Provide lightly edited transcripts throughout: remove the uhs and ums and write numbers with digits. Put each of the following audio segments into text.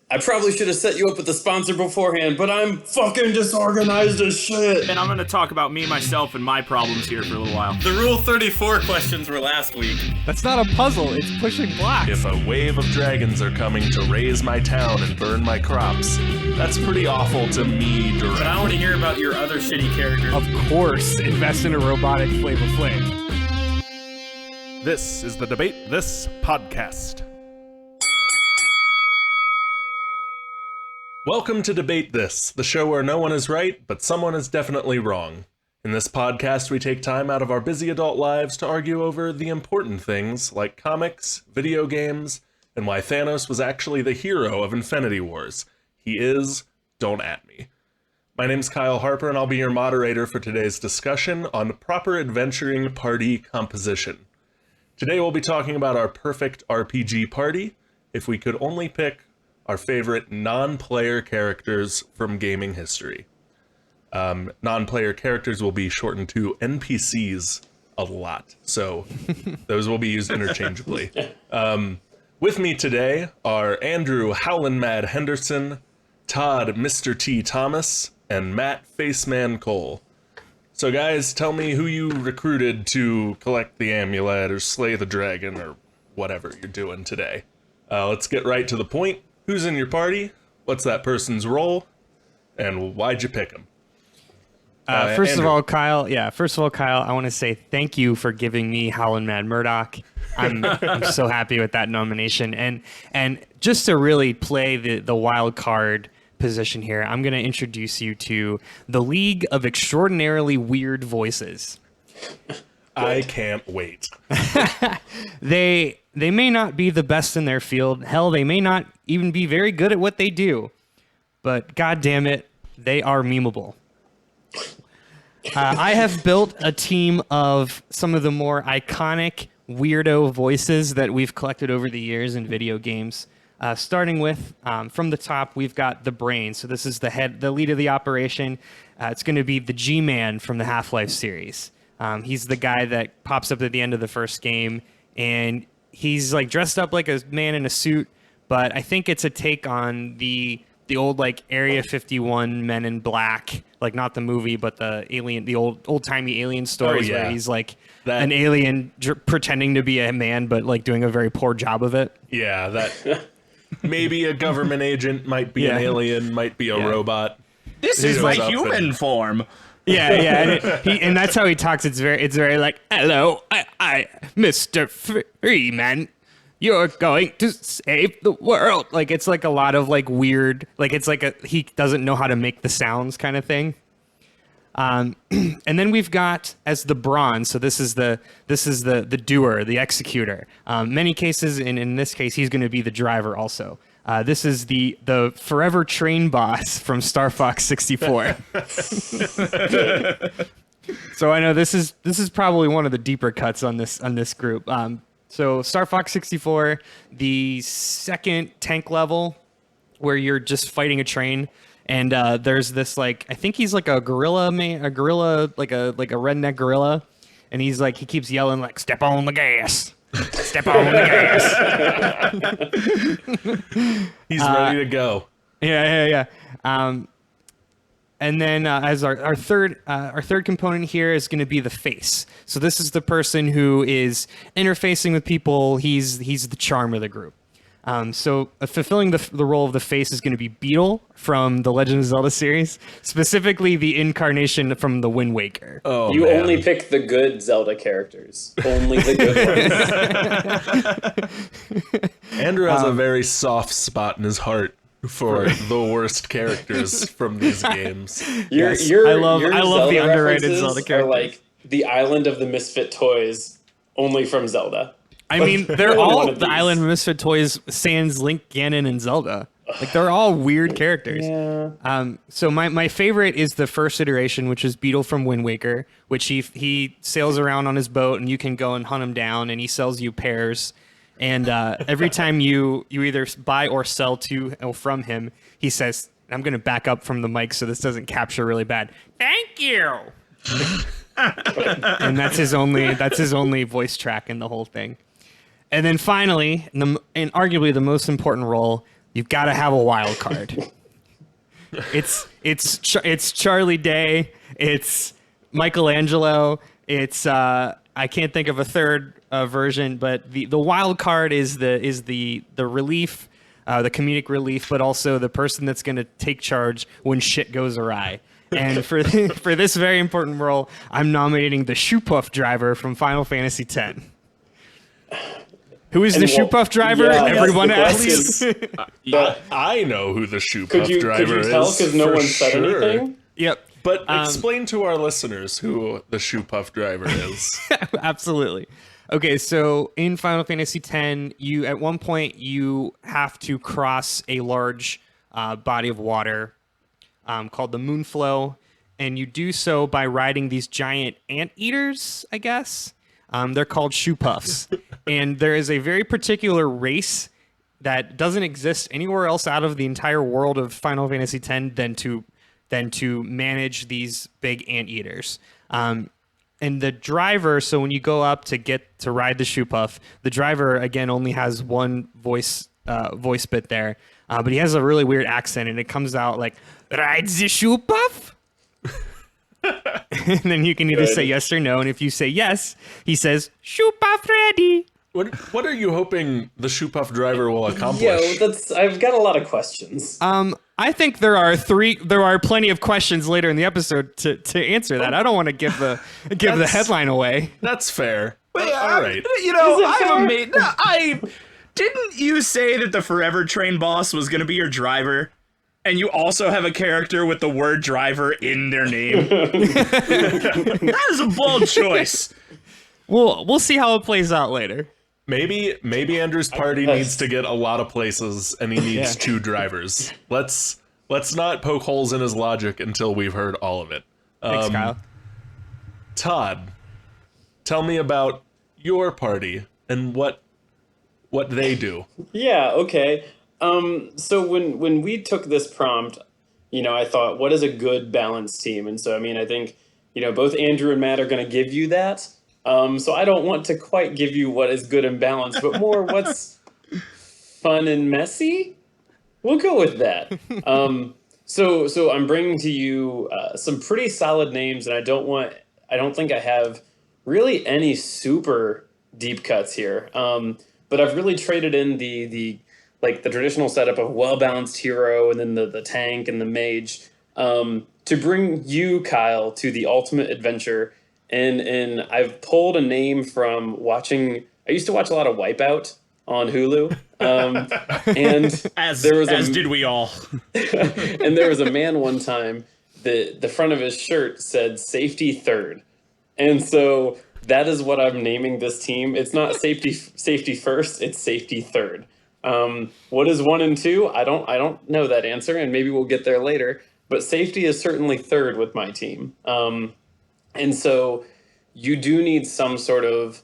I probably should have set you up with the sponsor beforehand, but I'm fucking disorganized as shit. And I'm going to talk about me, myself, and my problems here for a little while. The Rule 34 questions were last week. That's not a puzzle, it's pushing blocks. If a wave of dragons are coming to raze my town and burn my crops, that's pretty awful to me, But I want to hear about your other shitty characters. Of course, invest in a robotic Flavor Flav. This is the Debate This podcast. Welcome to Debate This, the show where no one is right, but someone is definitely wrong. In this podcast, we take time out of our busy adult lives to argue over the important things like comics, video games, and why Thanos was actually the hero of Infinity Wars. He is, don't at me. My name's Kyle Harper, and I'll be your moderator for today's discussion on proper adventuring party composition. Today we'll be talking about our perfect RPG party, if we could only pick our favorite non-player characters from gaming history. Non-player characters will be shortened to NPCs a lot, so those will be used interchangeably. With me today are Andrew Howlin' Mad Henderson, Todd Mr. T. Thomas, and Matt Faceman Cole. So guys, tell me who you recruited to collect the amulet or slay the dragon or whatever you're doing today. Let's get right to the point. Who's in your party? What's that person's role? And why'd you pick him? First of all, Kyle, I want to say thank you for giving me Howlin' Mad Murdoch. I'm so happy with that nomination. And just to really play the wild card position here, I'm going to introduce you to the League of Extraordinarily Weird Voices. I can't wait. They may not be the best in their field. Hell, they may not even be very good at what they do. But god damn it, they are memeable. I have built a team of some of the more iconic weirdo voices that we've collected over the years in video games. Starting with, from the top, we've got the Brain. So this is the lead of the operation. It's going to be the G-Man from the Half-Life series. He's the guy that pops up at the end of the first game, and he's like dressed up like a man in a suit, but I think it's a take on the old like Area 51 Men in Black, like not the movie, but the old timey alien stories where he's like an alien pretending to be a man, but like doing a very poor job of it. Yeah, that maybe a government agent, might be an alien, might be a robot. This is my human form. Yeah, and that's how he talks. It's very like, hello, I Mr. Freeman, you're going to save the world. Like it's like a lot of like weird, like it's like he doesn't know how to make the sounds kind of thing. And then we've got as the Bronze. So this is the doer, the executor. Many cases, and in this case, he's going to be the driver also. This is the forever train boss from Star Fox 64. So I know this is probably one of the deeper cuts on this group. So Star Fox 64, the second tank level where you're just fighting a train, and there's this like, I think he's like a gorilla like a redneck gorilla, and he keeps yelling like, step on the gas. Step on the gas. He's ready to go. Yeah. And then as our third component here is going to be the face. So this is the person who is interfacing with people. He's the charm of the group. So fulfilling the role of the face is going to be Beetle from the Legend of Zelda series, specifically the incarnation from the Wind Waker. Oh, you man. Only pick the good Zelda characters. Only the good ones. Andrew has a very soft spot in his heart for the worst characters from these games. I love Zelda the underrated Zelda characters. Are like the Island of the Misfit Toys, only from Zelda. I mean, they're all the Island of Misfit Toys, Sans, Link, Ganon, and Zelda. Like, they're all weird characters. Yeah. So my favorite is the first iteration, which is Beetle from Wind Waker, which he sails around on his boat, and you can go and hunt him down, and he sells you pears. And every time you either buy or sell to or from him, he says, I'm going to back up from the mic so this doesn't capture really bad. Thank you. And that's his only voice track in the whole thing. And then finally, and arguably the most important role, you've got to have a wild card. It's Charlie Day. It's Michelangelo. It's I can't think of a third version, but the wild card is the relief, the comedic relief, but also the person that's going to take charge when shit goes awry. And for this very important role, I'm nominating the shoopuf driver from Final Fantasy X. Who is the shoopuf driver? Yeah, Everyone that's asks. I know who the shoopuf Could you driver is. tell? Because no for one said sure. anything. Yep. But explain to our listeners who the shoopuf driver is. Absolutely. Okay, so in Final Fantasy X, you at one point you have to cross a large body of water called the Moonflow, and you do so by riding these giant anteaters, I guess. They're called shoopufs, and there is a very particular race that doesn't exist anywhere else out of the entire world of Final Fantasy X than to manage these big anteaters. And the driver, so when you go up to ride the shoopuf, the driver again only has one voice bit there, but he has a really weird accent, and it comes out like "Ride the shoopuf," and then you can either say yes or no, and if you say yes, he says "Shoopuf ready." What are you hoping the shoopuf driver will accomplish? Yeah, I've got a lot of questions. I think there are plenty of questions later in the episode to answer that. I don't want to give the headline away. That's fair. Wait, All right. You know, I didn't you say that the Forever Train boss was going to be your driver? And you also have a character with the word driver in their name? That is a bold choice. We'll see how it plays out later. Maybe Andrew's party needs to get a lot of places, and he needs two drivers. Let's not poke holes in his logic until we've heard all of it. Thanks, Kyle. Todd, tell me about your party and what they do. Yeah, okay. So when we took this prompt, I thought, what is a good balanced team? And so, I think, both Andrew and Matt are going to give you that. So I don't want to quite give you what is good and balanced, but more what's fun and messy. We'll go with that. So I'm bringing to you some pretty solid names, and I don't think I have really any super deep cuts here. But I've really traded in the traditional setup of well-balanced hero and then the tank and the mage to bring you, Kyle, to the ultimate adventure. And I've pulled a name from watching. I used to watch a lot of Wipeout on Hulu, and As did we all. and there was a man one time that the front of his shirt said "Safety Third," and so that is what I'm naming this team. It's not safety first; it's safety third. What is 1 and 2? I don't know that answer, and maybe we'll get there later. But safety is certainly third with my team. And so you do need some sort of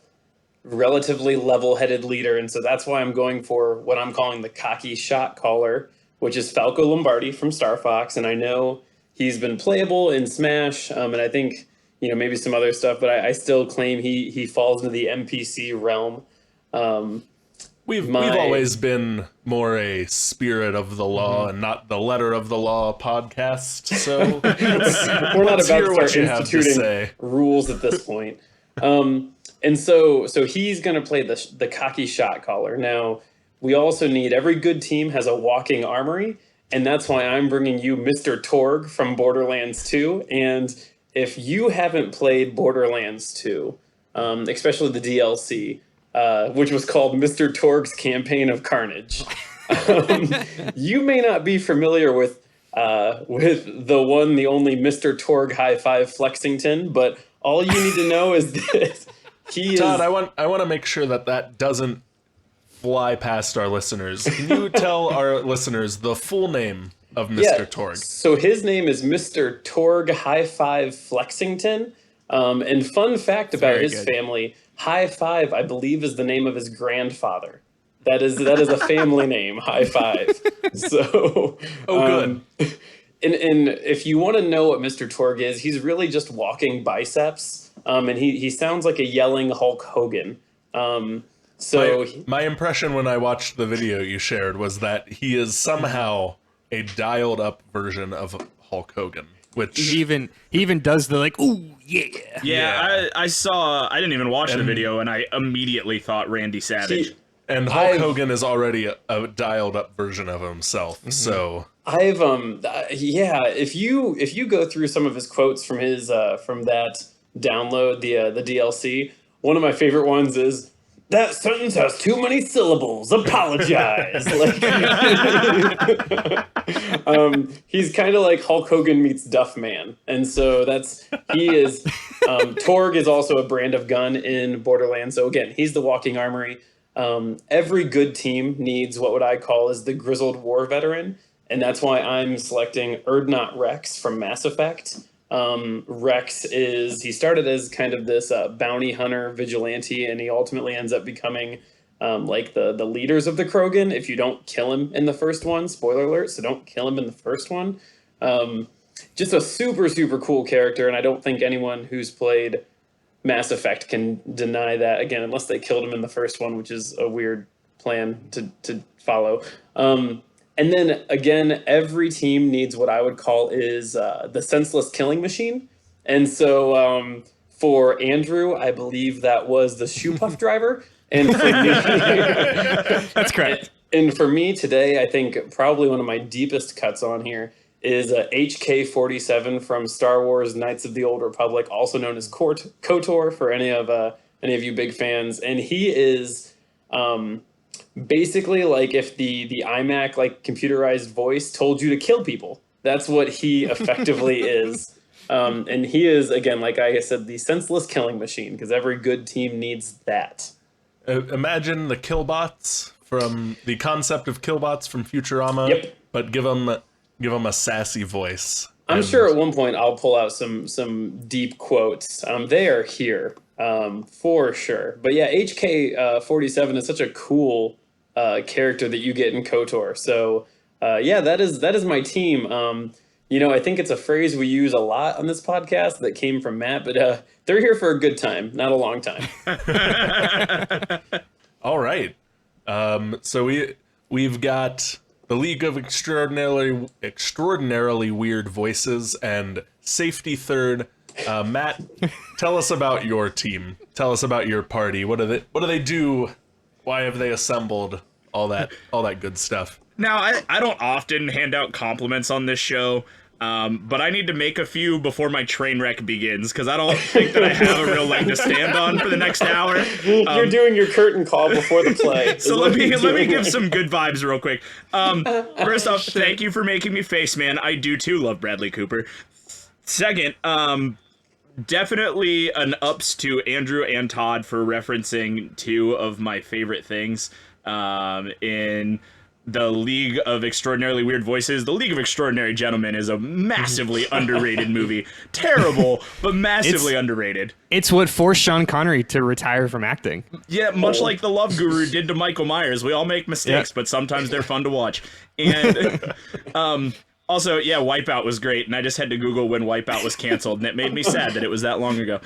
relatively level-headed leader. And so that's why I'm going for what I'm calling the cocky shot caller, which is Falco Lombardi from Star Fox. And I know he's been playable in Smash, and I think, maybe some other stuff, but I still claim he falls into the NPC realm. We've always been more a spirit of the law and not the letter of the law podcast. So we're not about to start instituting rules at this point. And so he's going to play the cocky shot caller. Now, we also need, every good team has a walking armory, and that's why I'm bringing you Mr. Torg from Borderlands 2. And if you haven't played Borderlands 2, especially the DLC, which was called Mr. Torg's Campaign of Carnage, you may not be familiar with the one, the only Mr. Torg High Five Flexington, but all you need to know is that he Todd, is... I want to make sure that doesn't fly past our listeners. Can you tell our listeners the full name of Mr. Torg? So his name is Mr. Torg High Five Flexington. And fun fact about his family, High Five, I believe, is the name of his grandfather. That is a family name, High Five. So, good. And if you want to know what Mr. Torg is, he's really just walking biceps. And he sounds like a yelling Hulk Hogan. So My impression when I watched the video you shared was that he is somehow a dialed up version of Hulk Hogan, which He even does the like, ooh yeah. Yeah, I saw. I didn't even watch the video, and I immediately thought Randy Savage. and Hulk Hogan is already a dialed up version of himself. So I've yeah, if you go through some of his quotes from his from that download, the DLC, one of my favorite ones is, "That sentence has too many syllables. Apologize." He's kind of like Hulk Hogan meets Duff Man, and so he is. Torg is also a brand of gun in Borderlands. So again, he's the walking armory. Every good team needs what I call is the grizzled war veteran, and that's why I'm selecting Erdnot Rex from Mass Effect. Rex he started as kind of this bounty hunter vigilante, and he ultimately ends up becoming like the leaders of the Krogan if you don't kill him in the first one. Spoiler alert, so don't kill him in the first one. Just a super, super cool character, and I don't think anyone who's played Mass Effect can deny that, again, unless they killed him in the first one, which is a weird plan to follow. And then, again, every team needs what I would call is the senseless killing machine. And so for Andrew, I believe that was the shoopuf driver. And for me, That's correct. And for me today, I think probably one of my deepest cuts on here is HK-47 from Star Wars Knights of the Old Republic, also known as KOTOR for any of you big fans. And he is basically like if the iMac like computerized voice told you to kill people. That's what he effectively is. And he is, again, like I said, the senseless killing machine, because every good team needs that. imagine the killbots from the concept of killbots from Futurama, Yep. but give them a sassy voice. I'm And sure at one point I'll pull out some deep quotes. They are here for sure. But yeah, HK-47 is such a cool character that you get in KOTOR. So yeah, that is my team. I think it's a phrase we use a lot on this podcast that came from Matt, but they're here for a good time, not a long time. All right. So we've got the League of Extraordinarily Weird Voices and Safety Third. Matt, tell us about your team. Tell us about your party. What do they do? Why have they assembled? All that good stuff. Now, I don't often hand out compliments on this show, but I need to make a few before my train wreck begins, because I don't think that I have a real leg to stand on for the next hour. You're doing your curtain call before the play. So let me give some good vibes real quick. First off, thank you for making me face, man. I do too love Bradley Cooper. Second, definitely an ups to Andrew and Todd for referencing two of my favorite things in the League of Extraordinarily Weird Voices. The League of Extraordinary Gentlemen is a massively underrated movie. Terrible, but massively underrated. It's what forced Sean Connery to retire from acting. Yeah, much like the Love Guru did to Michael Myers. We all make mistakes, but sometimes they're fun to watch. And also, yeah, Wipeout was great, and I just had to Google when Wipeout was canceled, and it made me sad that it was that long ago.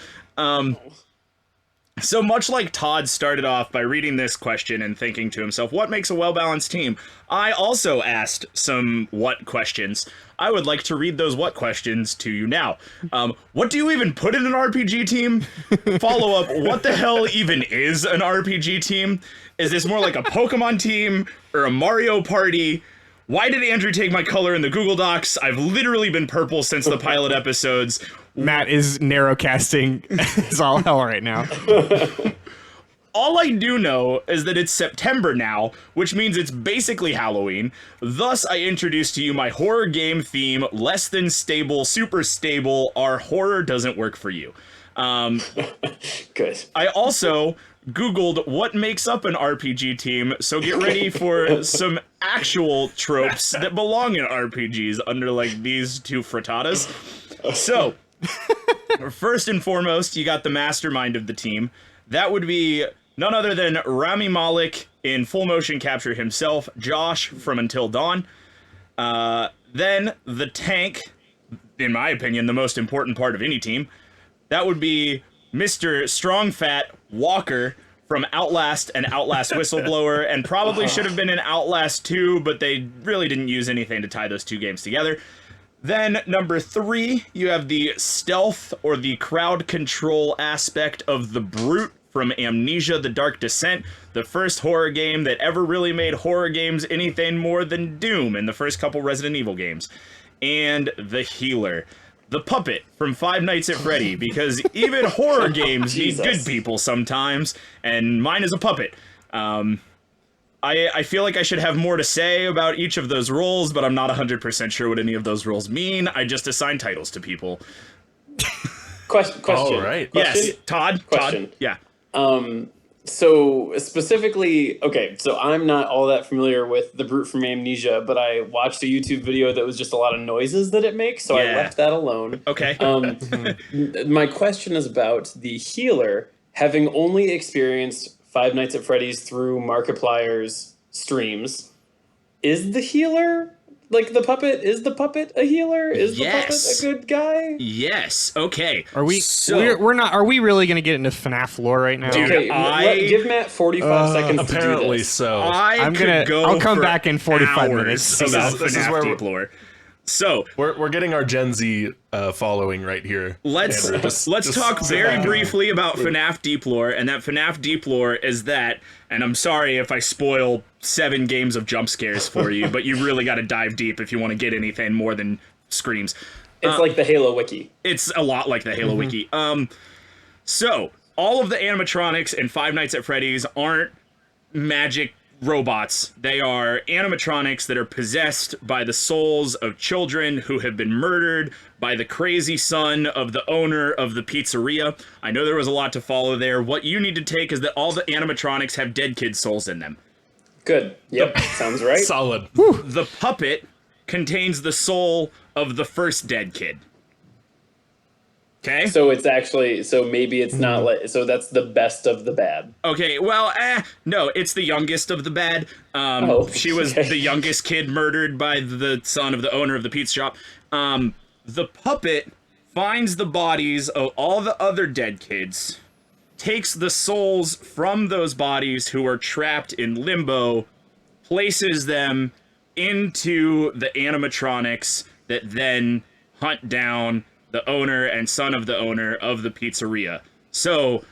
So much like Todd started off by reading this question and thinking to himself, what makes a well-balanced team? I also asked some what questions. I would like to read those what questions to you now. What do you even put in an RPG team? Follow up, what the hell even is an RPG team? Is this more like a Pokemon team or a Mario Party? Why did Andrew take my color in the Google Docs? I've literally been purple since the pilot episodes. Matt is narrowcasting it's all hell right now. All I do know is that it's September now, which means it's basically Halloween. Thus, I introduce to you my horror game theme, less than stable, super stable. Our horror doesn't work for you. Good. I also Googled what makes up an RPG team, so get ready for some actual tropes that belong in RPGs under like these two frittatas. So, first and foremost, you got the mastermind of the team. That would be none other than Rami Malek in full motion capture himself, Josh from Until Dawn. Then the tank, in my opinion, the most important part of any team. That would be Mr. Strong Fat Walker from Outlast and Outlast Whistleblower, and probably should have been in Outlast 2, but they really didn't use anything to tie those two games together. Then number 3, you have the stealth or the crowd control aspect of The Brute from Amnesia: The Dark Descent, the first horror game that ever really made horror games anything more than Doom in the first couple Resident Evil games. And the Healer, the puppet from Five Nights at Freddy, because even horror games need good people sometimes, and mine is a puppet. I feel like I should have more to say about each of those roles, but I'm not 100% sure what any of those roles mean. I just assign titles to people. Question. All right. Yes, Todd. Question. Todd. Yeah. So specifically, okay, so I'm not all that familiar with The Brute from Amnesia, but I watched a YouTube video that was just a lot of noises that it makes, so I left that alone. Okay. My question is about the Healer, having only experienced Five Nights at Freddy's through Markiplier's streams. Is the Healer like the puppet? Is the puppet a healer? Is the puppet a good guy? Yes. Okay. Are we? So, We're not. Are we really going to get into FNAF lore right now? Dude, Okay, give Matt 45 seconds to do Apparently this. so. I'm gonna go. I'll come for back in 45 hours minutes. about This is FNAF where deep lore. So We're getting our Gen Z following right here. let's Andrew. Just talk sit very back. briefly about FNAF deep lore, and that FNAF deep lore is that. And I'm sorry if I spoil 7 games of jump scares for you, but you really got to dive deep if you want to get anything more than screams. It's like the Halo wiki. It's a lot like the Halo wiki. So all of the animatronics in Five Nights at Freddy's aren't magic robots. They are animatronics that are possessed by the souls of children who have been murdered by the crazy son of the owner of the pizzeria. I know there was a lot to follow there. What you need to take is that all the animatronics have dead kids' souls in them. Good. Yep, sounds right. Solid. The puppet contains the soul of the first dead kid. Okay? So it's actually, so maybe it's not like, so that's the best of the bad. Okay, well, no, it's the youngest of the bad. She was okay. the youngest kid murdered by the son of the owner of the pizza shop. The puppet finds the bodies of all the other dead kids, takes the souls from those bodies who are trapped in limbo, places them into the animatronics that then hunt down the owner and son of the owner of the pizzeria. So,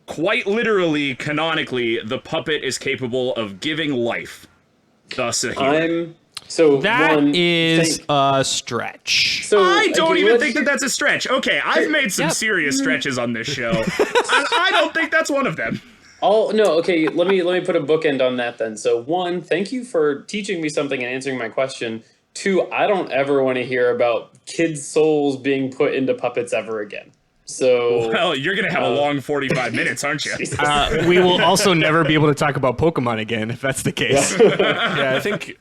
quite literally, canonically, the puppet is capable of giving life. Thus a healer. That one, is think- a stretch. so I don't okay, even let's think that that's a stretch. Okay, I've made some serious stretches on this show. I don't think that's one of them. Okay, let me put a bookend on that then. So 1, thank you for teaching me something and answering my question. 2, I don't ever want to hear about kids' souls being put into puppets ever again. So Well, you're going to have a long 45 minutes, aren't you? We will also never be able to talk about Pokemon again if that's the case. Yeah, I think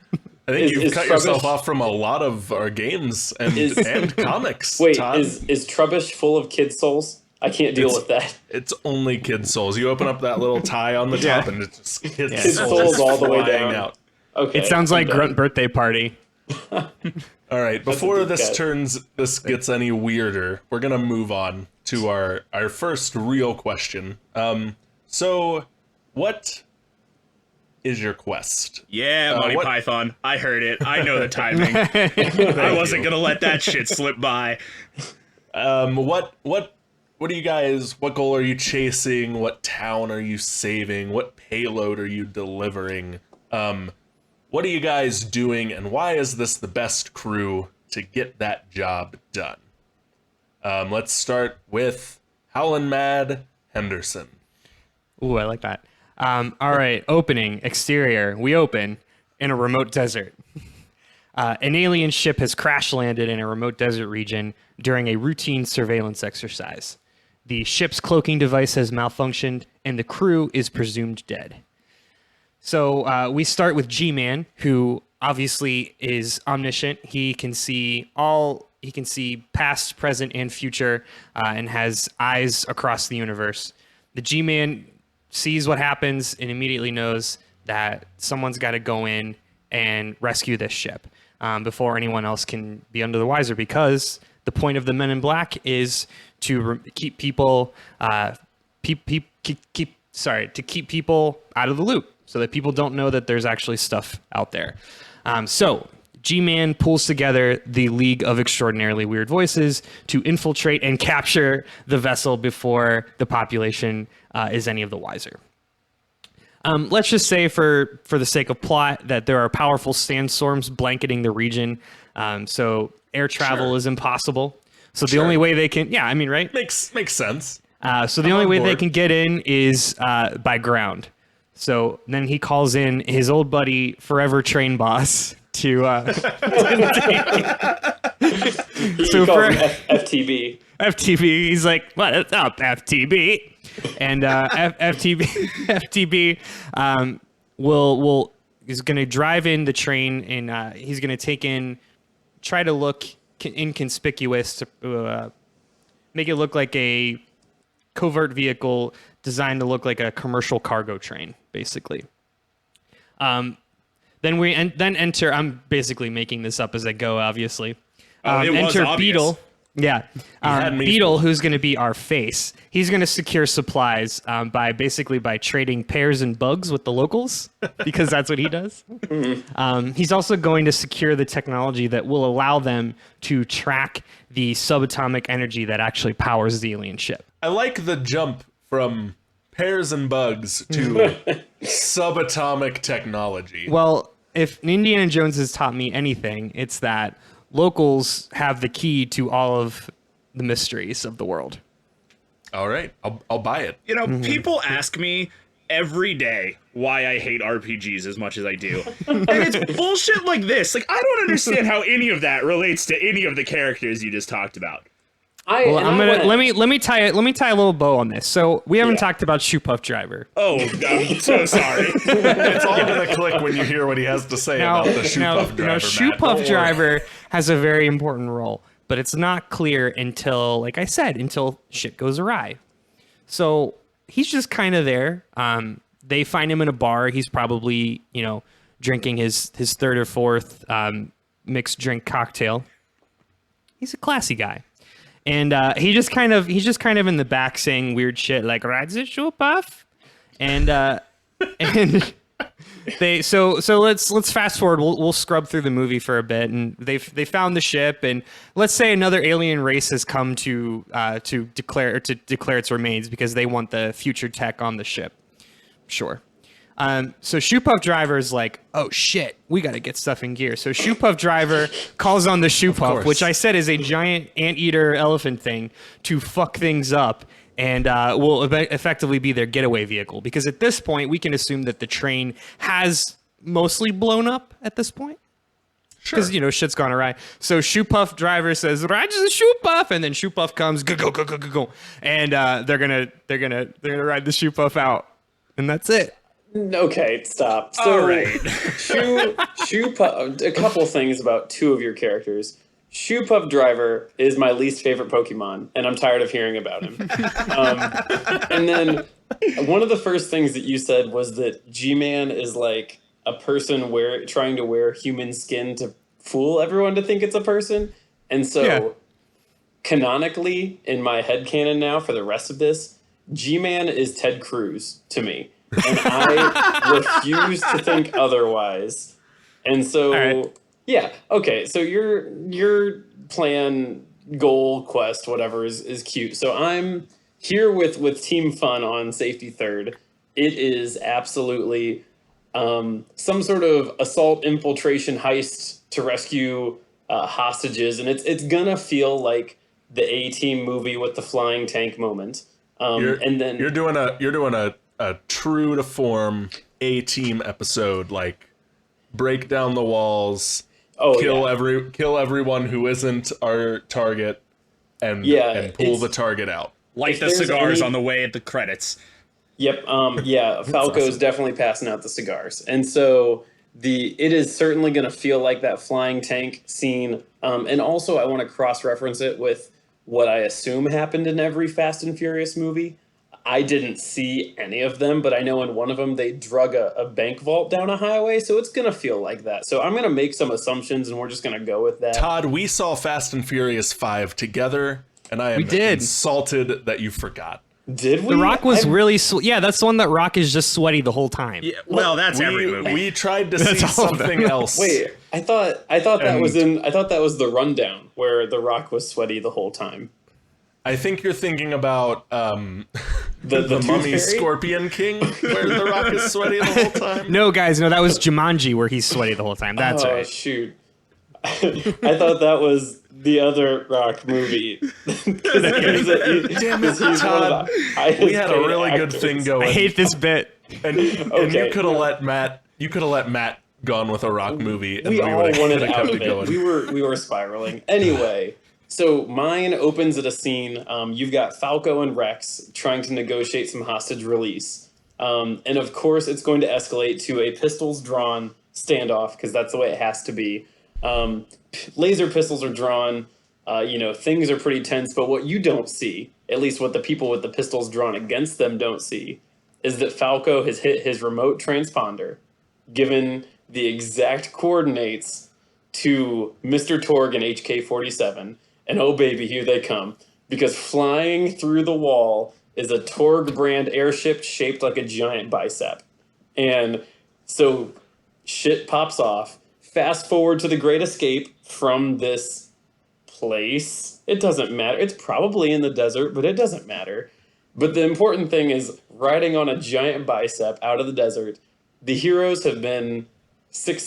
you've is cut yourself Trubbish- off from a lot of our games and comics. Wait, Todd. is Trubbish full of kids' souls? I can't deal with that. It's only kid souls. You open up that little tie on the top, and it's just kid souls all the way flying down. out. Okay. It sounds like I'm done. Grunt Birthday Party. All right, before deep this cut. gets any weirder, we're gonna move on to our first real question. So, what is your quest? Yeah, Monty what- Python. I heard it. I know the timing. I wasn't going to let that shit slip by. What are you guys? What goal are you chasing? What town are you saving? What payload are you delivering? What are you guys doing, and why is this the best crew to get that job done? Let's start with Howlin' Mad Henderson. Ooh, I like that. All right, opening, exterior. We open in a remote desert. An alien ship has crash landed in a remote desert region during a routine surveillance exercise. The ship's cloaking device has malfunctioned, and the crew is presumed dead. So we start with G-Man, who obviously is omniscient. He can see past, present, and future, and has eyes across the universe. The G-Man sees what happens and immediately knows that someone's got to go in and rescue this ship before anyone else can be under the wiser, because the point of the Men in Black is to keep people keep to keep people out of the loop so that people don't know that there's actually stuff out there. So G-Man pulls together the League of Extraordinarily Weird Voices to infiltrate and capture the vessel before the population is any of the wiser. Let's just say, for the sake of plot, that there are powerful sandstorms blanketing the region, so air travel is impossible. So the only way they can, right? Makes sense. So the only way they can get in is by ground. So then he calls in his old buddy, Forever Train Boss, to so for FTB. FTB, he's like, "What's up, FTB?" And FTB is going to drive in the train, and he's going to try to look inconspicuous to make it look like a covert vehicle designed to look like a commercial cargo train, basically. Then enter. I'm basically making this up as I go, obviously. Enter Beetle. Yeah, Beetle, who's going to be our face. He's going to secure supplies by trading pears and bugs with the locals, because that's what he does. He's also going to secure the technology that will allow them to track the subatomic energy that actually powers the alien ship. I like the jump from pears and bugs to subatomic technology. Well, if Indiana Jones has taught me anything, it's that locals have the key to all of the mysteries of the world. All right, I'll buy it. You know, people ask me every day why I hate RPGs as much as I do. And it's bullshit like this. Like, I don't understand how any of that relates to any of the characters you just talked about. Let me tie a little bow on this. So we haven't talked about Shoopuf Driver. Oh, I'm so sorry. It's all gonna click when you hear what he has to say about the Shoopuf Driver. Now, Shoopuf Driver has a very important role, but it's not clear until, like I said, until shit goes awry. So he's just kind of there. They find him in a bar. He's probably, drinking his third or fourth mixed drink cocktail. He's a classy guy. And he's just kind of in the back saying weird shit like "Rides a shoopuf," and let's fast forward. We'll scrub through the movie for a bit, and they found the ship, and let's say another alien race has come to declare its remains because they want the future tech on the ship. Sure. So Shoopuf Driver is like, oh shit, we got to get stuff in gear. So Shoopuf Driver calls on the Shoopuf, which I said is a giant anteater elephant thing, to fuck things up, and will effectively be their getaway vehicle. Because at this point, we can assume that the train has mostly blown up at this point. Because, shit's gone awry. So Shoopuf Driver says, "Ride the Shoopuf," and then Shoopuf comes, go, and they're gonna ride the Shoopuf out, and that's it. Okay, stop. So, all right. A couple things about two of your characters. Shoopuf Driver is my least favorite Pokemon, and I'm tired of hearing about him. And then one of the first things that you said was that G-Man is like a person trying to wear human skin to fool everyone to think it's a person. And so, canonically, in my headcanon now for the rest of this, G-Man is Ted Cruz to me. And I refuse to think otherwise. And so, okay. So your plan, goal, quest, whatever is cute. So I'm here with Team Fun on Safety Third. It is absolutely some sort of assault, infiltration, heist to rescue hostages, and it's gonna feel like the A-Team movie with the flying tank moment. And then you're doing a true to form A-Team episode, like break down the walls, kill everyone who isn't our target, and pull the target out. Light the cigars on the way at the credits. Yep. Falco's awesome. Definitely passing out the cigars, and so it is certainly going to feel like that flying tank scene. And also, I want to cross-reference it with what I assume happened in every Fast and Furious movie. I didn't see any of them, but I know in one of them they drug a bank vault down a highway, so it's going to feel like that. So I'm going to make some assumptions, and we're just going to go with that. Todd, we saw Fast and Furious 5 together, and I am insulted that you forgot. Did we? The Rock was really yeah, that's the one that Rock is just sweaty the whole time. Yeah, well, that's every movie. We tried to see something else. Wait, I thought that was the Rundown where The Rock was sweaty the whole time. I think you're thinking about the Tooth Mummy Fairy? Scorpion King, where The Rock is sweaty the whole time. No, guys, no, that was Jumanji wwhere he's sweaty the whole time. That's Oh right. shoot! I thought that was the other Rock movie. Damn it, Todd. We had a really good thing going. I hate this bit. And Okay. you could have let Matt. You could have let Matt gone with a Rock movie, and We all would've wanted kept out of it it. going. We were spiraling. Anyway, so mine opens at a scene. You've got Falco and Rex trying to negotiate some hostage release, and of course it's going to escalate to a pistols drawn standoff because that's the way it has to be. Laser pistols are drawn. Things are pretty tense. But what you don't see, at least what the people with the pistols drawn against them don't see, is that Falco has hit his remote transponder, given the exact coordinates to Mr. Torg and HK-47, and oh baby, here they come. Because flying through the wall is a Torg brand airship shaped like a giant bicep. And so shit pops off. Fast forward to the Great Escape from this place. It doesn't matter. It's probably in the desert, but it doesn't matter. But the important thing is riding on a giant bicep out of the desert. The heroes have been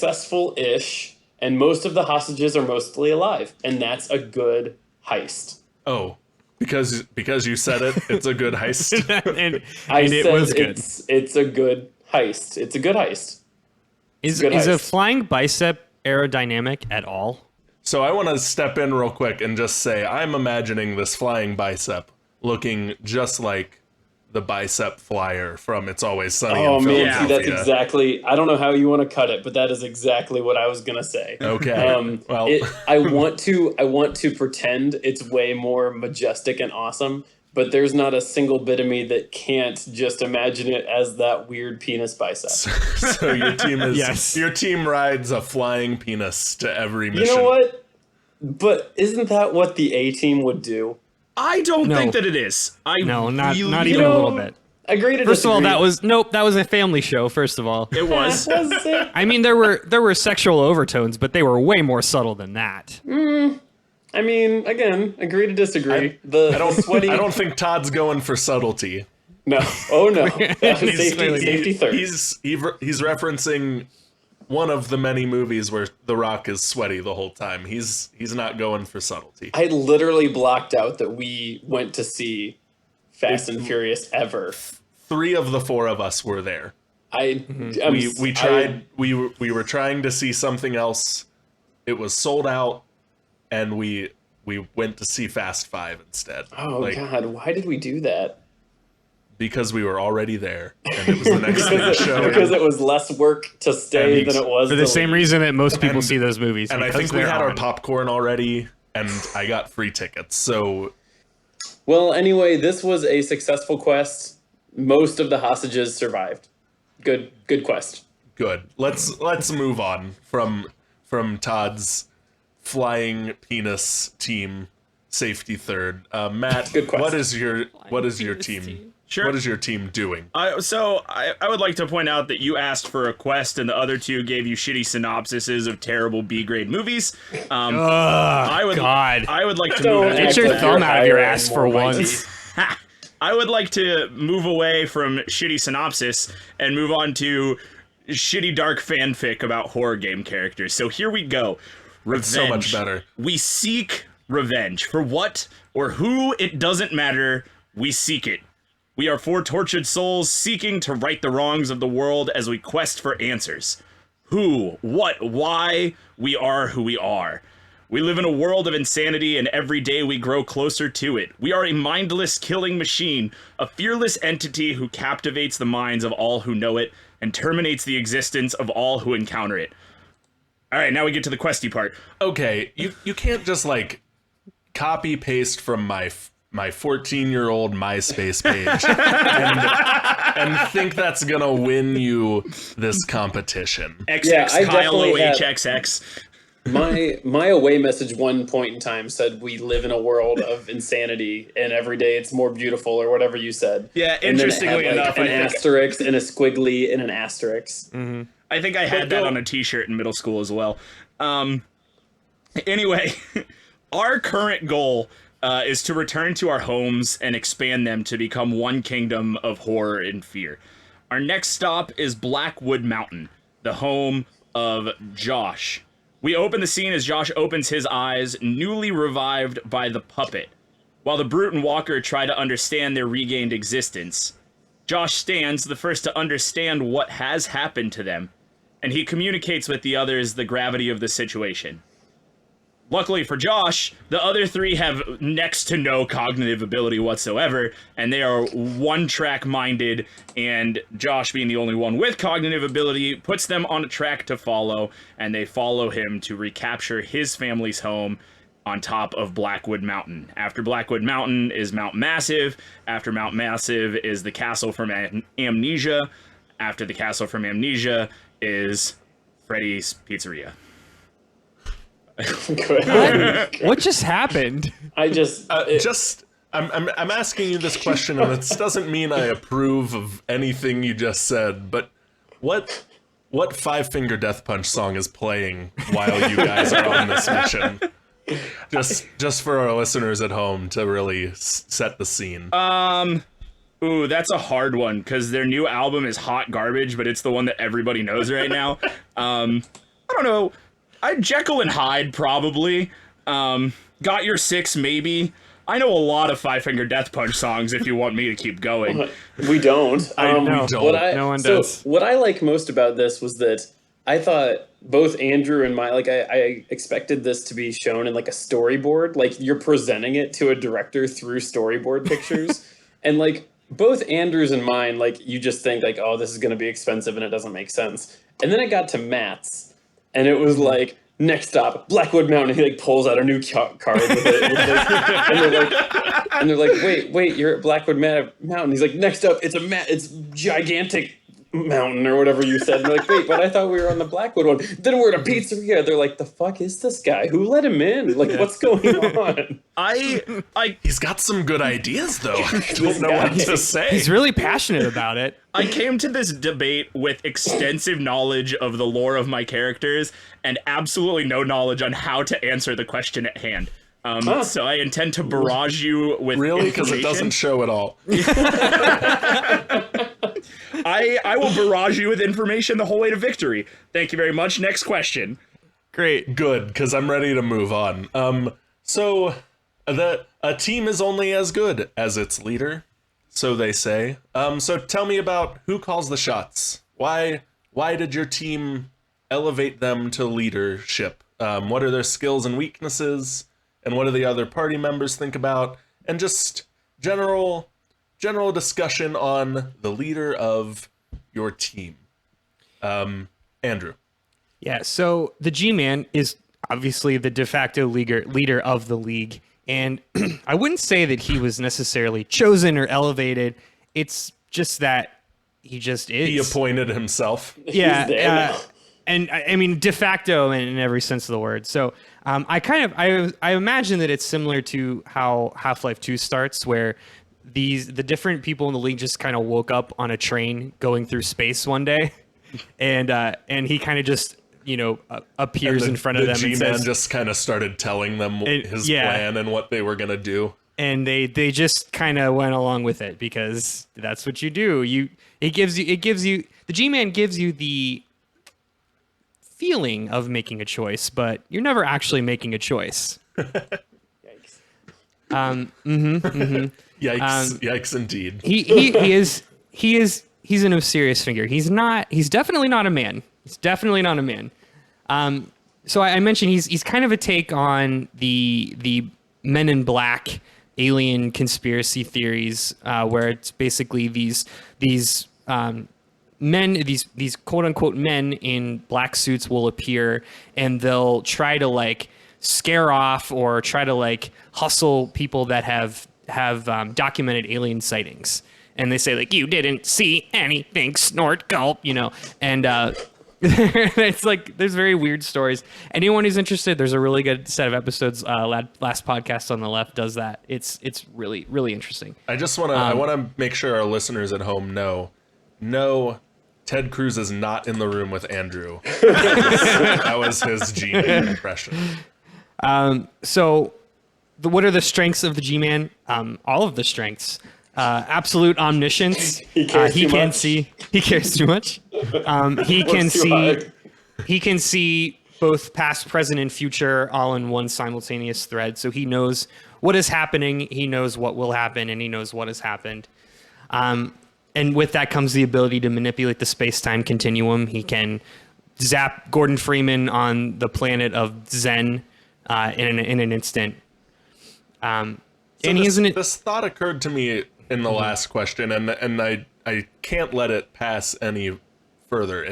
successful-ish, and most of the hostages are mostly alive, and that's a good heist. Oh, because you said it, it's a good heist. and I it said was good. It's a good heist. It's a good heist. Is good a heist. flying bicep aerodynamic at all? So I want to step in real quick and just say I'm imagining this flying bicep looking just like the bicep flyer from It's Always Sunny Oh in man, Philadelphia. see, that's exactly. I don't know how you want to cut it, but that is exactly what I was gonna say. Okay. Well, I want to pretend it's way more majestic and awesome, but there's not a single bit of me that can't just imagine it as that weird penis bicep. so your team is Yes. your team rides a flying penis to every mission. You know what? But isn't that what the A team would do? I don't No. think that it is. No, not really even a little know, bit. Agree to First of all, disagree. that was a family show. First of all, It was. Was it? I mean there were sexual overtones, but they were way more subtle than that. I mean, again, agree to disagree. I don't sweaty. I don't think Todd's going for subtlety. No. Oh no. He's clearly- Safety third. He's referencing one of the many movies where The Rock is sweaty the whole time. He's not going for subtlety. I literally blocked out that we went to see Fast and Furious ever. 3 of the 4 of us were there. We tried. We were trying to see something else. It was sold out, and we went to see Fast 5 instead. Oh God, why did we do that? Because we were already there, and it was the next thing show. Because it was less work to stay And than it was For to the same leave. reason that most people And- see those movies. And I because think we they're had our on. popcorn already, and I got free tickets. So Well, anyway, this was a successful quest. Most of the hostages survived. Good quest. good. Let's move on from Todd's flying penis team safety third. Matt, Good quest. what is your team? Sure. What is your team doing? I would like to point out that you asked for a quest and the other two gave you shitty synopsises of terrible B-grade movies. I would like to Don't move act Get your like thumb you're out of your higher ass and for more once. I would like to move away from shitty synopsis and move on to shitty dark fanfic about horror game characters. So here we go. Revenge. so much better. We seek revenge. For what or who, it doesn't matter. We seek it. We are 4 tortured souls seeking to right the wrongs of the world as we quest for answers. Who, what, why, we are who we are. We live in a world of insanity, and every day we grow closer to it. We are a mindless killing machine, a fearless entity who captivates the minds of all who know it and terminates the existence of all who encounter it. All right, now we get to the questy part. Okay, you can't just like copy paste from my 14-year-old MySpace page and think that's gonna win you this competition. XX Yeah, I Kyle definitely have- OHXX. My away message one point in time said we live in a world of insanity and every day it's more beautiful or whatever you said. Yeah, And then it interestingly had, enough, an I think asterisk and a squiggly and an asterisk. I think I had that on a t-shirt in middle school as well. Anyway, our current goal is to return to our homes and expand them to become one kingdom of horror and fear. Our next stop is Blackwood Mountain, the home of Josh. We open the scene as Josh opens his eyes, newly revived by the puppet. While the Brute and Walker try to understand their regained existence, Josh stands, the first to understand what has happened to them, and he communicates with the others the gravity of the situation. Luckily for Josh, the other three have next to no cognitive ability whatsoever, and they are one-track minded, and Josh, being the only one with cognitive ability, puts them on a track to follow, and they follow him to recapture his family's home on top of Blackwood Mountain. After Blackwood Mountain is Mount Massive. After Mount Massive is the Castle from Amnesia. After the Castle from Amnesia is Freddy's Pizzeria. What just happened? I just I'm asking you this question, and this doesn't mean I approve of anything you just said, but what Five Finger Death Punch song is playing while you guys are on this mission? Just for our listeners at home to really set the scene. Ooh, that's a hard one, because their new album is hot garbage, but it's the one that everybody knows right now. I don't know. Jekyll and Hyde, probably. Got Your Six, maybe. I know a lot of Five Finger Death Punch songs if you want me to keep going. We don't. We don't. No one does. What I like most about this was that I thought both Andrew and I expected this to be shown in like a storyboard. Like you're presenting it to a director through storyboard pictures. And like both Andrew's and mine, like you just think like, oh, this is going to be expensive and it doesn't make sense. And then it got to Matt's. And it was like, next stop, Blackwood Mountain. He like pulls out a new card with it. And they're like, wait, you're at Blackwood Mountain. He's like, next up, it's gigantic mountain or whatever you said. And they're like, wait, but I thought we were on the Blackwood one. Then we're at a pizzeria. They're like, the fuck is this guy? Who let him in? Like, what's going on? He's got some good ideas, though. I don't know what to say. He's really passionate about it. I came to this debate with extensive knowledge of the lore of my characters and absolutely no knowledge on how to answer the question at hand. So I intend to barrage you with Really? Because it doesn't show at all. I will barrage you with information the whole way to victory. Thank you very much. Next question. Great. Good, because I'm ready to move on. So a team is only as good as its leader, so they say. So tell me about who calls the shots. Why did your team elevate them to leadership? What are their skills and weaknesses? And what do the other party members think about? And just general discussion on the leader of your team. Andrew. Yeah, so the G-Man is obviously the de facto leader of the league. And I wouldn't say that he was necessarily chosen or elevated. It's just that he just is. He appointed himself. Yeah, and I mean de facto in every sense of the word. So I imagine that it's similar to how Half-Life 2 starts, where the different people in the league just kind of woke up on a train going through space one day, and he kind of just appears in front of them. The and G-Man says, just kind of started telling them his plan and what they were gonna do. And they just kind of went along with it because that's what you do. The G-Man gives you the feeling of making a choice, but you're never actually making a choice. Yikes. Yikes indeed. He's a no serious figure. He's definitely not a man. He's definitely not a man. So I mentioned he's kind of a take on the Men in Black alien conspiracy theories, where it's basically these men, these quote unquote men in black suits will appear and they'll try to like scare off or try to like hustle people that have documented alien sightings. And they say like, you didn't see anything, snort, gulp, and It's like there's very weird stories. Anyone who's interested, there's a really good set of episodes. Last podcast on the left does that. It's really really interesting. I just want to I want to make sure our listeners at home know, no, Ted Cruz is not in the room with Andrew. That was his G-Man impression. So, what are the strengths of the G-Man? All of the strengths. Absolute omniscience. He cares He too can much. see. He cares too much. He can Works too see. hard. He can see both past, present, and future all in one simultaneous thread. So he knows what is happening. He knows what will happen, and he knows what has happened. And with that comes the ability to manipulate the space-time continuum. He can zap Gordon Freeman on the planet of Zen in an instant. And he isn't. This thought occurred to me in the last question, and I can't let it pass any further.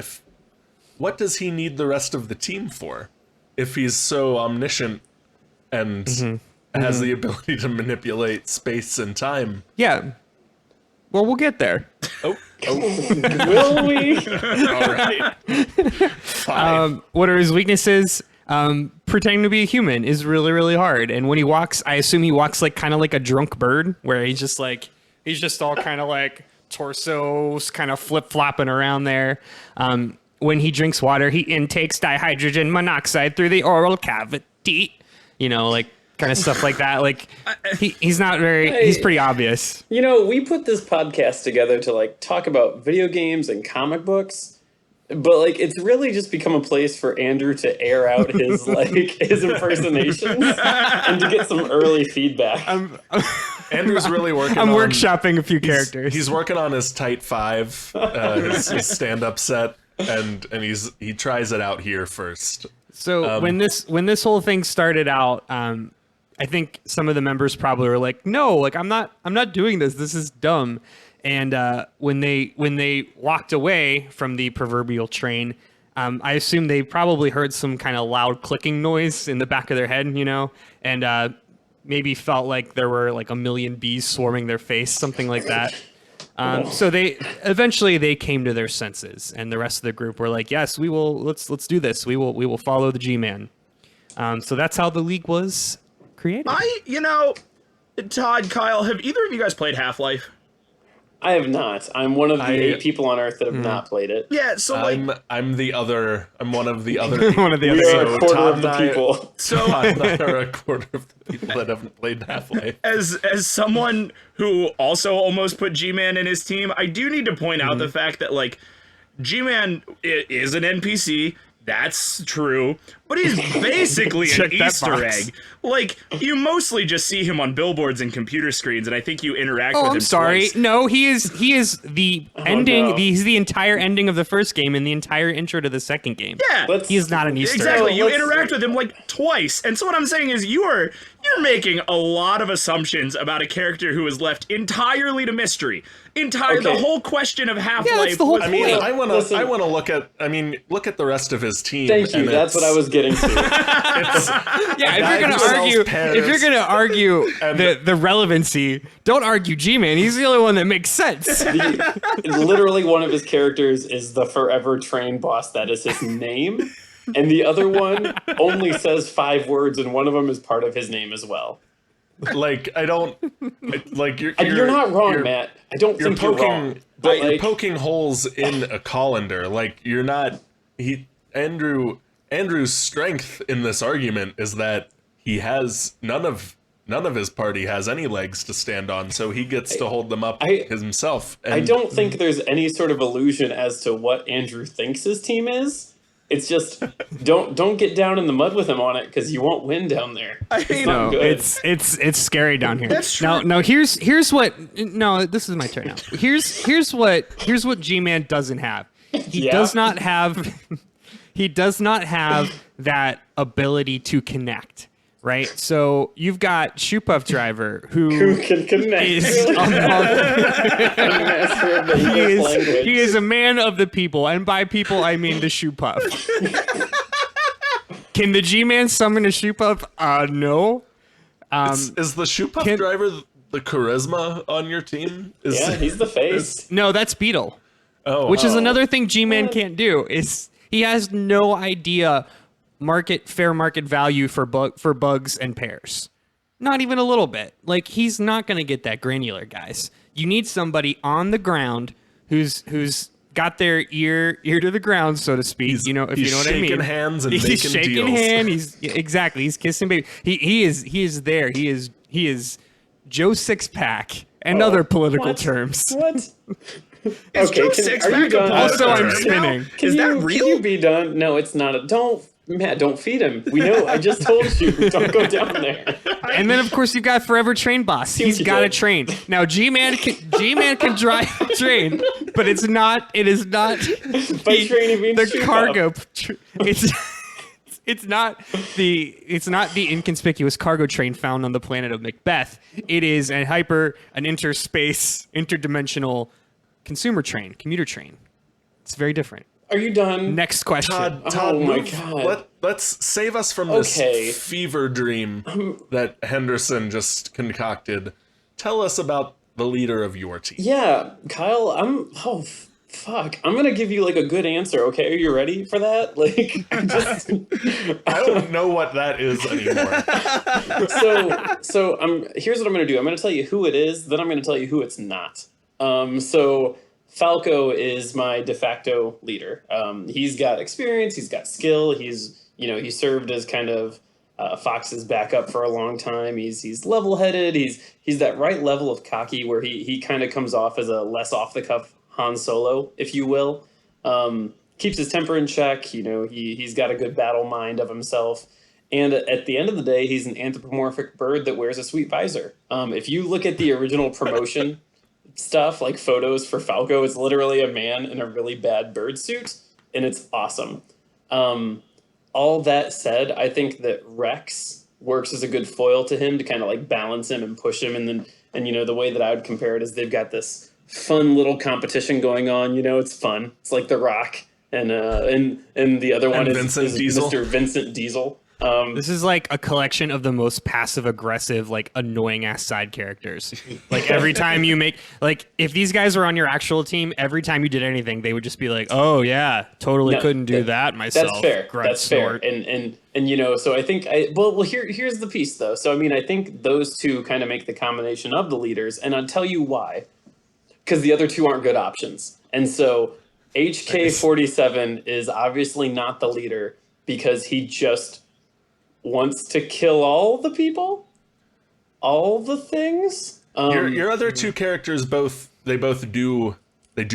What does he need the rest of the team for? If he's so omniscient and has the ability to manipulate space and time. Yeah. Well, we'll get there. Will we? All right. Fine. What are his weaknesses? Pretending to be a human is really, really hard. And when he walks, I assume he walks like kind of like a drunk bird, where he's just all kind of like torsos kind of flip flopping around there. When he drinks water, he intakes dihydrogen monoxide through the oral cavity. Like kind of stuff like that. Like he's not very. He's pretty obvious. We put this podcast together to like talk about video games and comic books, but like it's really just become a place for Andrew to air out his his impersonations and to get some early feedback. Andrew's really working I'm on... workshopping a few characters. He's working on his Tight 5, his stand-up set, and he tries it out here first. So when this whole thing started out, I think some of the members probably were like, "No, like I'm not doing this. This is dumb." And when they walked away from the proverbial train, I assume they probably heard some kind of loud clicking noise in the back of their head, and maybe felt like there were like a million bees swarming their face, something like that. So they eventually came to their senses, and the rest of the group were like, "Yes, we will. Let's do this. We will follow the G-Man." So that's how the league was created. Todd, Kyle, have either of you guys played Half-Life? I have not. I'm one of the 8 people on Earth that have not played it. Yeah, so I'm the other. I'm one of the other. One of the other. We are a quarter Todd of the and I- people. So Todd and I are a quarter of the people that haven't played Half-Life. as someone who also almost put G-Man in his team, I do need to point out the fact that like G-Man is an NPC. That's true, but he's basically an Check that Easter box. egg. Like, you mostly just see him on billboards and computer screens, and I think you interact with Oh, him I'm sorry. twice. No, he is the ending. no. He's the entire ending of the first game and the entire intro to the second game. Yeah, He is not an Easter egg. exactly. You let's- interact with him like twice, and so what I'm saying is you're making a lot of assumptions about a character who is left entirely to mystery. The Okay. whole question of Half-Life. Yeah, that's the whole was- I mean, Wait, I want listen. to look at. I mean, look at the rest of his team. Thank you. and That's what I was getting to. Yeah, guy who sells pears if you're gonna argue the relevancy, don't argue G-Man. He's the only one that makes sense. Literally, one of his characters is the Forever Train boss. That is his name. And the other one only says 5 words, and one of them is part of his name as well. Like I don't like You're not wrong, Matt. I don't You're think you're poking. wrong. But You're like, poking holes in a colander. Like you're not. Andrew's strength in this argument is that he has none of his party has any legs to stand on, so he gets to hold them up himself. And I don't think there's any sort of illusion as to what Andrew thinks his team is. It's just don't get down in the mud with him on it because you won't win down there. It's not good. It's scary down here. That's true. No, here's what. No, this is my turn now. Here's what G-Man doesn't have. He Yeah. does not have. He does not have that ability to connect. Right. So you've got shoopuf driver Who can connect? is Really? among, Master of the English language. he is a man of the people, and by people I mean the shoopuf. Can the G-Man summon a shoopuf? No. is the shoopuf driver the charisma on your team? Yeah, he's the face. No, that's Beetle. Oh, Which is another thing G-Man can't do. He has no idea fair market value for bugs and pairs. Not even a little bit. Like, he's not going to get that granular, guys. You need somebody on the ground who's got their ear to the ground, so to speak. If you know what I mean. He's shaking hands and he's making shaking deals. hand. He's kissing baby. He is there. He is Joe Sixpack and other political terms. What? Is Joe are you Sixpack a done? Also, I'm term now? spinning. Is that real? Can you be done? No, it's not. Matt, don't feed him. We know. I just told you. Don't go down there. And then, of course, you've got Forever Train Boss. He's got a train. Now, G-Man can drive a train, but it is not By train, he means the shoe cargo. puff. It's not the inconspicuous cargo train found on the planet of Macbeth. It is an interspace, interdimensional commuter train. It's very different. Are you done? Next question. Todd, Oh my move. God. Let's save us from Okay. this fever dream that Henderson just concocted. Tell us about the leader of your team. Yeah, Kyle. Fuck. I'm gonna give you like a good answer. Okay, are you ready for that? Like, I don't know what that is anymore. here's what I'm gonna do. I'm gonna tell you who it is. Then I'm gonna tell you who it's not. So Falco is my de facto leader. He's got experience. He's got skill. He served as kind of Fox's backup for a long time. He's level-headed. He's that right level of cocky where he kind of comes off as a less off-the-cuff Han Solo, if you will. Keeps his temper in check. He's got a good battle mind of himself. And at the end of the day, he's an anthropomorphic bird that wears a sweet visor. If you look at the original promotion stuff, like photos for Falco, it's literally a man in a really bad bird suit, and it's awesome. All that said, I think that Rex works as a good foil to him to kind of like balance him and push him. And the way that I would compare it is they've got this fun little competition going on. It's fun. It's like The Rock and the other one is Mr. Vincent Diesel. This is like a collection of the most passive-aggressive, like annoying ass side characters. Like every time you if these guys were on your actual team, every time you did anything, they would just be like, "Oh yeah, totally couldn't do that myself." That's fair. That's fair. And so I think here's the piece though. So I mean, I think those two kind of make the combination of the leaders, and I'll tell you why. Because the other two aren't good options, and so HK-47 is obviously not the leader because he just wants to kill all the people, all the things. Your other two characters both do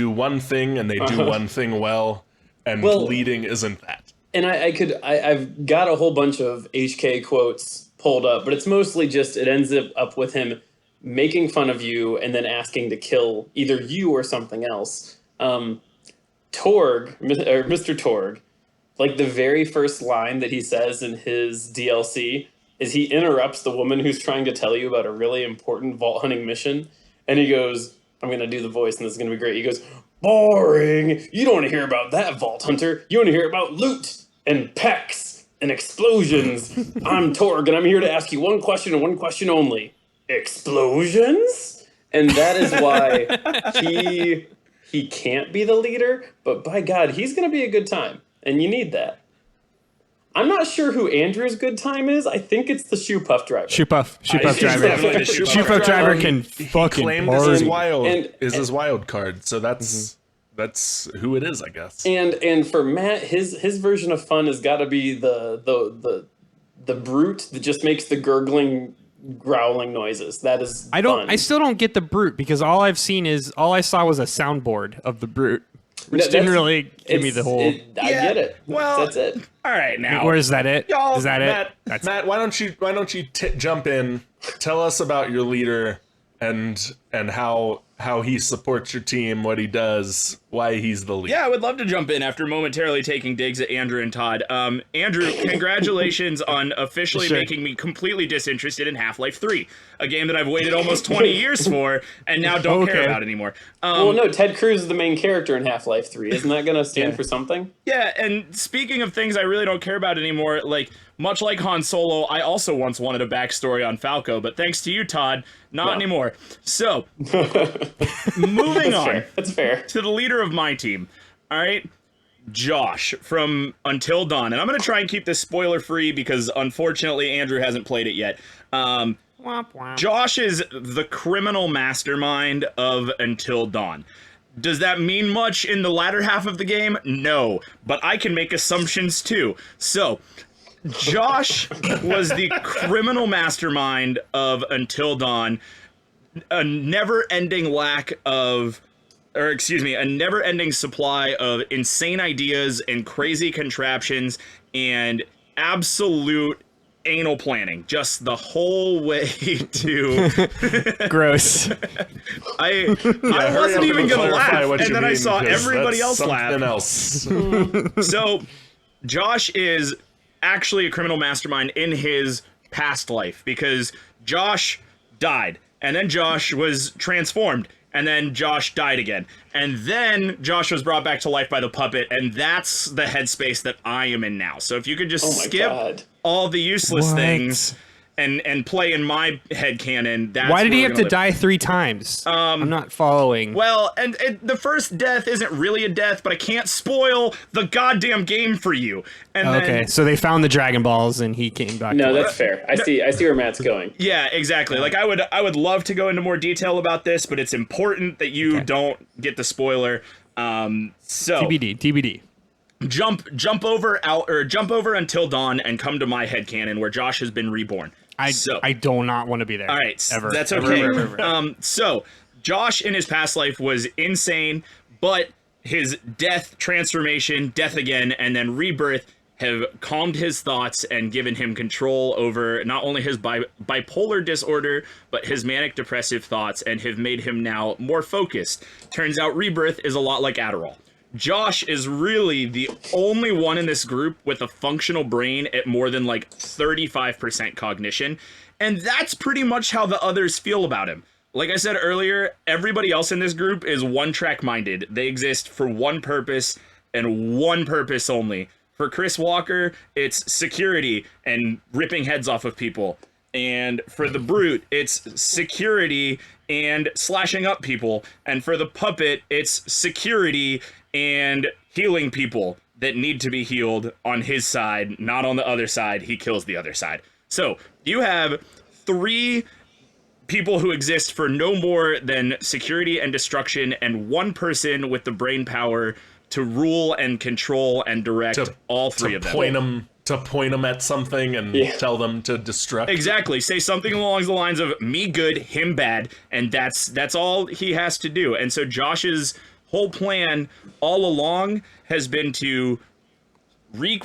one thing and they do one thing well, and leading isn't that. And I've got a whole bunch of HK quotes pulled up, but it's mostly just it ends up with him making fun of you and then asking to kill either you or something else. Torg, or Mr. Torg. Like the very first line that he says in his DLC is he interrupts the woman who's trying to tell you about a really important vault hunting mission. And he goes, I'm going to do the voice and this is going to be great. He goes, boring. You don't want to hear about that, vault hunter. You want to hear about loot and pecs and explosions. I'm Torg and I'm here to ask you one question and one question only. Explosions? And that is why he can't be the leader. But by God, he's going to be a good time. And you need that. I'm not sure who Andrew's good time is. I think it's the shoopuf driver. Shoopuf driver. definitely the Shoopuf driver can fucking Claimed party. his wild card, so that's who it is, I guess. And for Matt, his version of fun has got to be the brute that just makes the gurgling, growling noises. That is fun. I still don't get the brute because all I saw was a soundboard of the brute. Which didn't really give me the whole. I get it. Well, That's it. All right, now. Or is that it? Y'all, Is that it? Matt, why don't you jump in? Tell us about your leader and how he supports your team, what he does, why he's the leader. Yeah, I would love to jump in after momentarily taking digs at Andrew and Todd. Andrew, congratulations on officially making me completely disinterested in Half-Life 3, a game that I've waited almost 20 years for and now don't care about anymore. Well, no, Ted Cruz is the main character in Half-Life 3. Isn't that going to stand for something? Yeah, and speaking of things I really don't care about anymore, like, much like Han Solo, I also once wanted a backstory on Falco, but thanks to you, Todd, not anymore. So, moving on. That's fair. To the leader of my team. All right. Josh from Until Dawn, and I'm gonna try and keep this spoiler free because unfortunately Andrew hasn't played it yet. Josh is the criminal mastermind of Until Dawn. Does that mean much in the latter half of the game? No, but I can make assumptions too. So, Josh was the criminal mastermind of Until Dawn, a never-ending supply of insane ideas and crazy contraptions and absolute anal planning, just the whole way to Gross. I wasn't even gonna laugh, and then I saw everybody else something laugh. else. So Josh is actually a criminal mastermind in his past life because Josh died, and then Josh was transformed, and then Josh died again, and then Josh was brought back to life by the puppet, and that's the headspace that I am in now. So if you could just skip all the useless things and play in my headcanon, that's why did he have to die 3 times? I'm not following. Well, and the first death isn't really a death, but I can't spoil the goddamn game for you. And Okay, so they found the Dragon Balls and he came back. No, to that's fair. I see where Matt's going. yeah, exactly. Like I would love to go into more detail about this, but it's important that you don't get the spoiler. So TBD. jump over Until Dawn and come to my headcanon where Josh has been reborn. I do not want to be there. All right, ever. That's okay. Ever. So Josh in his past life was insane, but his death, transformation, death again, and then rebirth have calmed his thoughts and given him control over not only his bipolar disorder, but his manic depressive thoughts, and have made him now more focused. Turns out rebirth is a lot like Adderall. Josh is really the only one in this group with a functional brain at more than like 35% cognition. And that's pretty much how the others feel about him. Like I said earlier, everybody else in this group is one-track minded. They exist for one purpose and one purpose only. For Chris Walker, it's security and ripping heads off of people. And for the Brute, it's security and slashing up people. And for the Puppet, it's security and healing people that need to be healed on his side, not on the other side. He kills the other side. So you have 3 people who exist for no more than security and destruction, and one person with the brain power to rule and control and direct all 3 of them. To point them at something and tell them to destruct. Exactly. Say something along the lines of me good, him bad, and that's all he has to do. And so Josh's whole plan all along has been to seek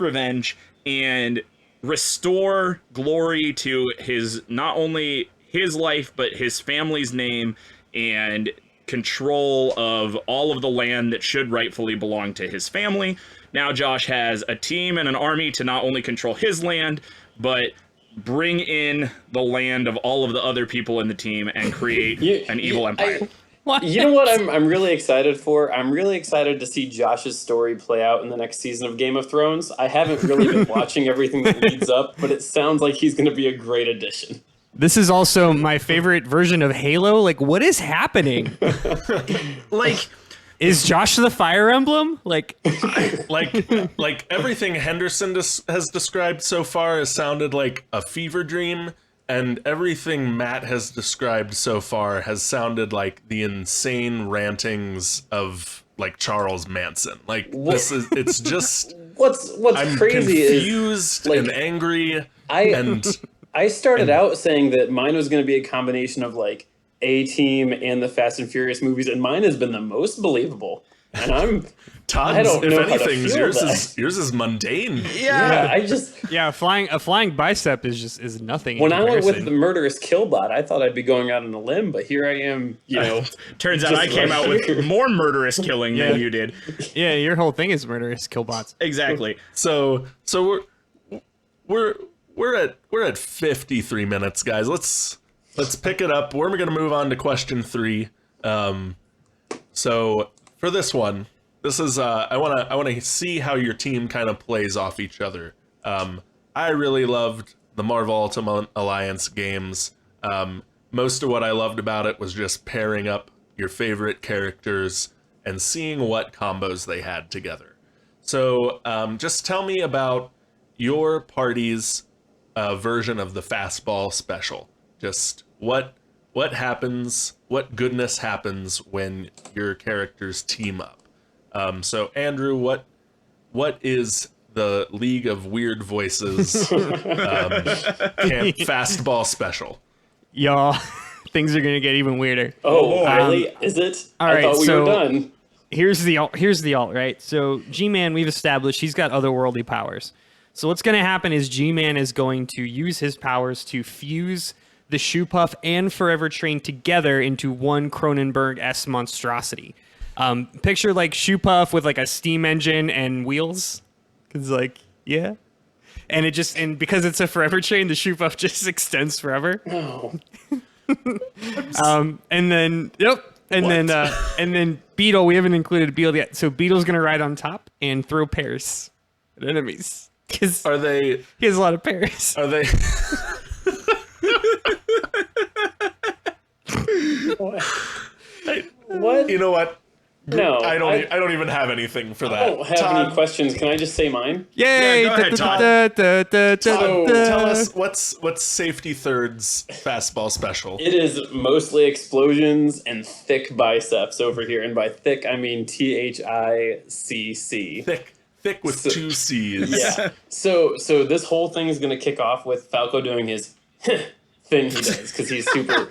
revenge, and restore glory to his, not only his life, but his family's name, and control of all of the land that should rightfully belong to his family. Now Josh has a team and an army to not only control his land, but bring in the land of all of the other people in the team and create an evil empire. You know what I'm really excited for? I'm really excited to see Josh's story play out in the next season of Game of Thrones. I haven't really been watching everything that leads up, but it sounds like he's going to be a great addition. This is also my favorite version of Halo. Like, what is happening? Like, is Josh the Fire Emblem? Like everything Henderson has described so far has sounded like a fever dream, and everything Matt has described so far has sounded like the insane rantings of like Charles Manson. Like it's just what's I'm crazy confused is like, and angry. I started out saying that mine was going to be a combination of like A-Team and the Fast and Furious movies, and mine has been the most believable. And Todd's, I don't know if how to anything, feel yours is mundane. Yeah, a flying bicep is nothing. When I went with the murderous killbot, I thought I'd be going out on a limb, but here I am, turns out I came out with more murderous killing than you did. Yeah, your whole thing is murderous killbots. Exactly. So we're at 53 minutes, guys. Let's pick it up. We're going to move on to question 3. So for this one, this is I want to see how your team kind of plays off each other. I really loved the Marvel Ultimate Alliance games. Most of what I loved about it was just pairing up your favorite characters and seeing what combos they had together. So just tell me about your party's version of the fastball special. Just what happens, what goodness happens when your characters team up. So Andrew, what is the League of Weird Voices camp fastball special? Y'all, things are gonna get even weirder. Oh, really? Is it? all I right, thought we so- were done. Here's the alt, right? So G-Man, we've established he's got otherworldly powers. So what's going to happen is G-Man is going to use his powers to fuse the Shoopuf and Forever Train together into one Cronenberg-esque monstrosity. Picture like Shoopuf with like a steam engine and wheels. Cause like, yeah. And because it's a Forever Train, the Shoopuf just extends forever. No. And then, and then Beetle, we haven't included Beetle yet. So Beetle's going to ride on top and throw pears at enemies. Because he has a lot of pears. Are they What? You know what? No. I don't even have anything for that. I don't have Todd, any questions. Can I just say mine? Yay! Yeah, go ahead, Todd. Tell us what's Safety Third's fastball special. It is mostly explosions and thick biceps over here. And by thick, I mean THICC. Thick with two C's. Yeah. So this whole thing is going to kick off with Falco doing his thing he does because he's super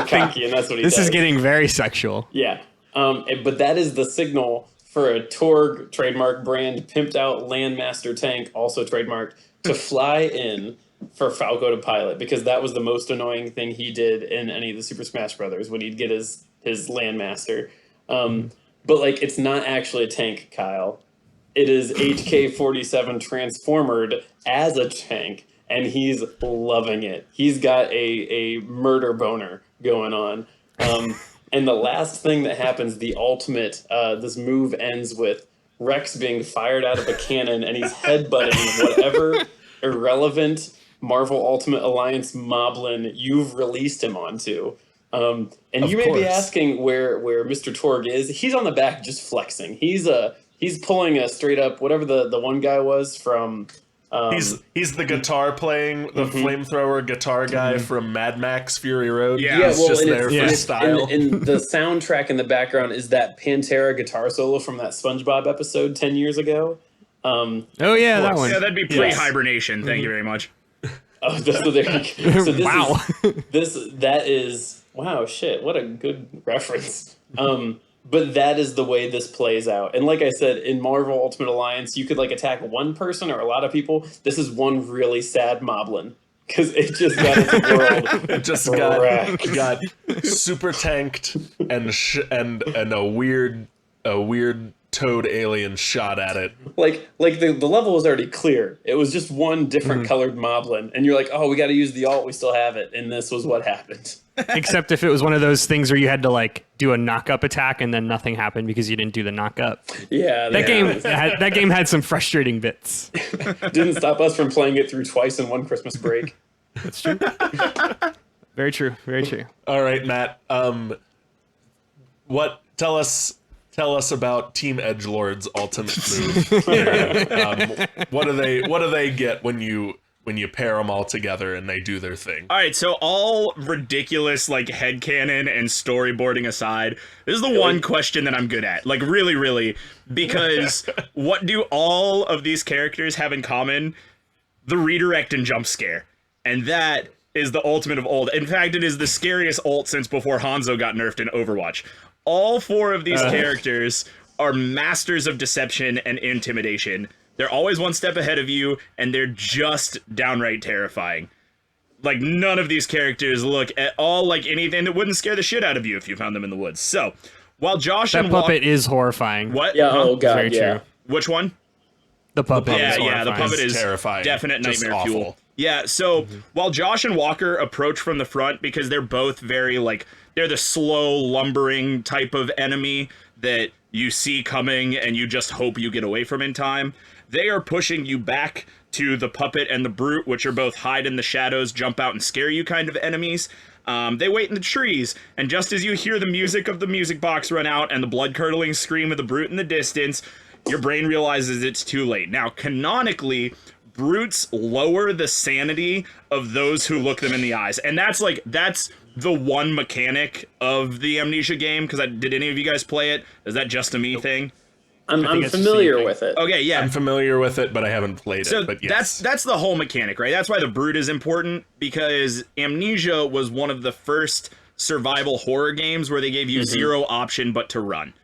cocky and that's what he does. This is getting very sexual. Yeah. But that is the signal for a Torg trademark brand pimped out Landmaster tank, also trademarked, to fly in for Falco to pilot, because that was the most annoying thing he did in any of the Super Smash Brothers when he'd get his Landmaster. But like, it's not actually a tank, Kyle. It is HK-47 transformed as a tank, and he's loving it. He's got a murder boner going on. And the last thing that happens, the ultimate, this move ends with Rex being fired out of a cannon, and he's headbutting whatever irrelevant Marvel Ultimate Alliance moblin you've released him onto. And you may be asking where Mr. Torg is. He's on the back just flexing. He's pulling a straight up, whatever the one guy was from... He's the guitar playing, the flamethrower guitar guy from Mad Max Fury Road. Yeah, He's just there for style. And the soundtrack in the background is that Pantera guitar solo from that SpongeBob episode 10 years ago. Oh yeah, that one. Yeah, that'd be pre-hibernation. Thank you very much. Oh, so there you go. So this Wow. that is wow, shit, what a good reference. But that is the way this plays out. And like I said, in Marvel Ultimate Alliance, you could like attack one person or a lot of people. This is one really sad moblin because it just got its world. It just got super tanked and a weird toad alien shot at it. Like the level was already clear. It was just one different colored moblin, and you're like, oh, we got to use the alt. We still have it, and this was what happened. Except if it was one of those things where you had to like do a knock-up attack and then nothing happened because you didn't do the knock-up. Yeah, That game had some frustrating bits. didn't stop us from playing it through twice in one Christmas break. That's true. Very true. Very true. All right, Matt. Tell us about Team Edgelord's ultimate move. What do they get when you pair them all together and they do their thing? All right, so all ridiculous like headcanon and storyboarding aside, this is the one question that I'm good at. Like really, because what do all of these characters have in common? The redirect and jump scare. And that is the ultimate of ult. In fact, it is the scariest ult since before Hanzo got nerfed in Overwatch. All four of these characters are masters of deception and intimidation. They're always one step ahead of you, and they're just downright terrifying. Like, none of these characters look at all like anything that wouldn't scare the shit out of you if you found them in the woods. So, while Josh That and puppet is horrifying. What? Yeah, oh god, Very yeah. true. Which one? The puppet. Yeah, is the horrifying. puppet is terrifying. Definite Just nightmare awful. fuel. Yeah, so while Josh and Walker approach from the front because they're both very, like, they're the slow, lumbering type of enemy that you see coming and you just hope you get away from in time, they are pushing you back to the puppet and the brute, which are both hide in the shadows, jump out and scare you kind of enemies. They wait in the trees, and just as you hear the music of the music box run out and the blood-curdling scream of the brute in the distance, your brain realizes it's too late. Now, canonically, brutes lower the sanity of those who look them in the eyes, and that's the one mechanic of the Amnesia game. Because did any of you guys play it? Is that just a me thing? I'm familiar with it. Okay, yeah. I'm familiar with it, but I haven't played it. But yes. that's the whole mechanic, right? That's why the brute is important, because Amnesia was one of the first survival horror games where they gave you zero option but to run.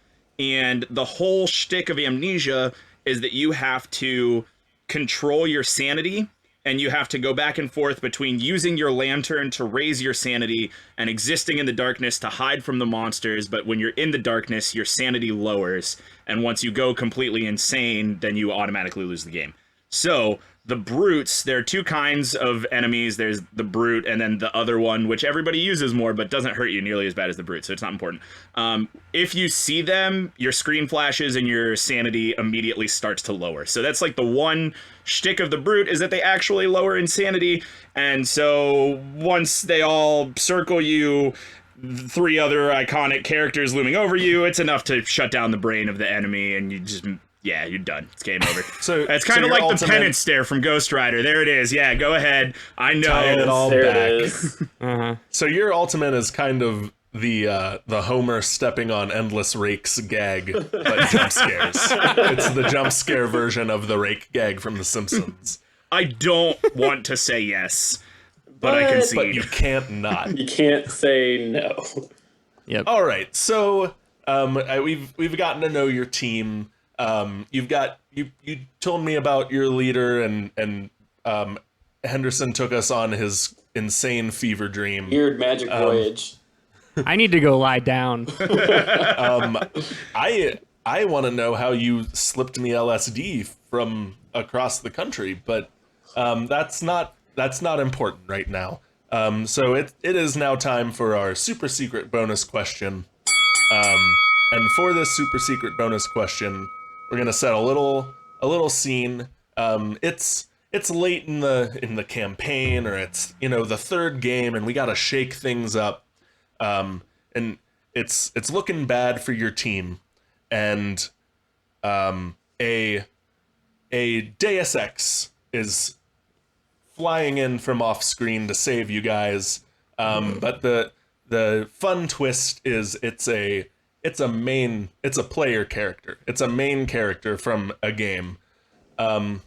And the whole shtick of Amnesia is that you have to control your sanity, and you have to go back and forth between using your lantern to raise your sanity and existing in the darkness to hide from the monsters. But when you're in the darkness, your sanity lowers, and once you go completely insane, then you automatically lose the game. So the brutes, there are two kinds of enemies. There's the brute and then the other one, which everybody uses more but doesn't hurt you nearly as bad as the brute, so it's not important. If you see them, your screen flashes and your sanity immediately starts to lower. So that's like the one shtick of the brute, is that they actually lower insanity. And so once they all circle you, three other iconic characters looming over you, it's enough to shut down the brain of the enemy, and you just... yeah, you're done. It's game over. So it's kind of like the penance stare from Ghost Rider. There it is. Yeah, go ahead. I know. Tying it all There back. it is. So your ultimate is kind of the Homer stepping on endless rakes gag, but jump scares. It's the jump scare version of the rake gag from The Simpsons. I don't want to say yes, but I concede. But you can't not. You can't say no. Yep. All right, so we've gotten to know your team. You told me about your leader, and Henderson took us on his insane fever dream. Weird magic voyage. I need to go lie down. I want to know how you slipped me LSD from across the country, but that's not important right now. So it is now time for our super secret bonus question. And for this super secret bonus question, we're gonna set a little scene. It's late in the campaign, or it's the third game, and we gotta shake things up. And it's looking bad for your team, and a Deus Ex is flying in from off screen to save you guys. But the fun twist is it's a player character. It's a main character from a game.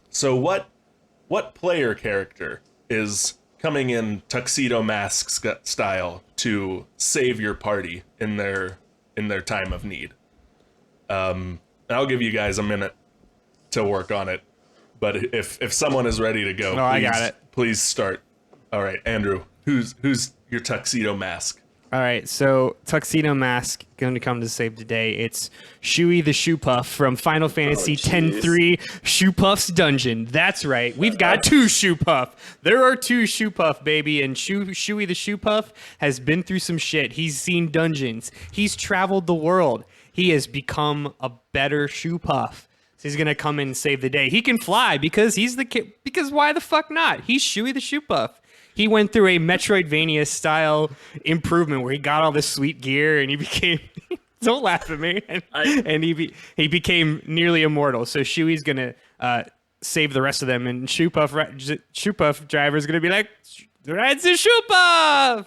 So what player character is coming in tuxedo mask style to save your party in their time of need? I'll give you guys a minute to work on it, but if someone is ready to go, I got it. Please start. All right, Andrew, who's your tuxedo mask? All right, so Tuxedo Mask going to come to save the day. It's Shuey the Shoopuf from Final Fantasy X-3 Shoopuf's Dungeon. That's right. We've got two Shoopuf. There are two Shoopuf, baby, and Shuey the Shoopuf has been through some shit. He's seen dungeons. He's traveled the world. He has become a better Shoopuf. So he's going to come in and save the day. He can fly because because why the fuck not? He's Shuey the Shoopuf. He went through a Metroidvania style improvement where he got all this sweet gear and he became don't laugh at me and he became nearly immortal. So Shuey's gonna save the rest of them, and Shoopuf driver's gonna be like, "It's a Shoopuf!"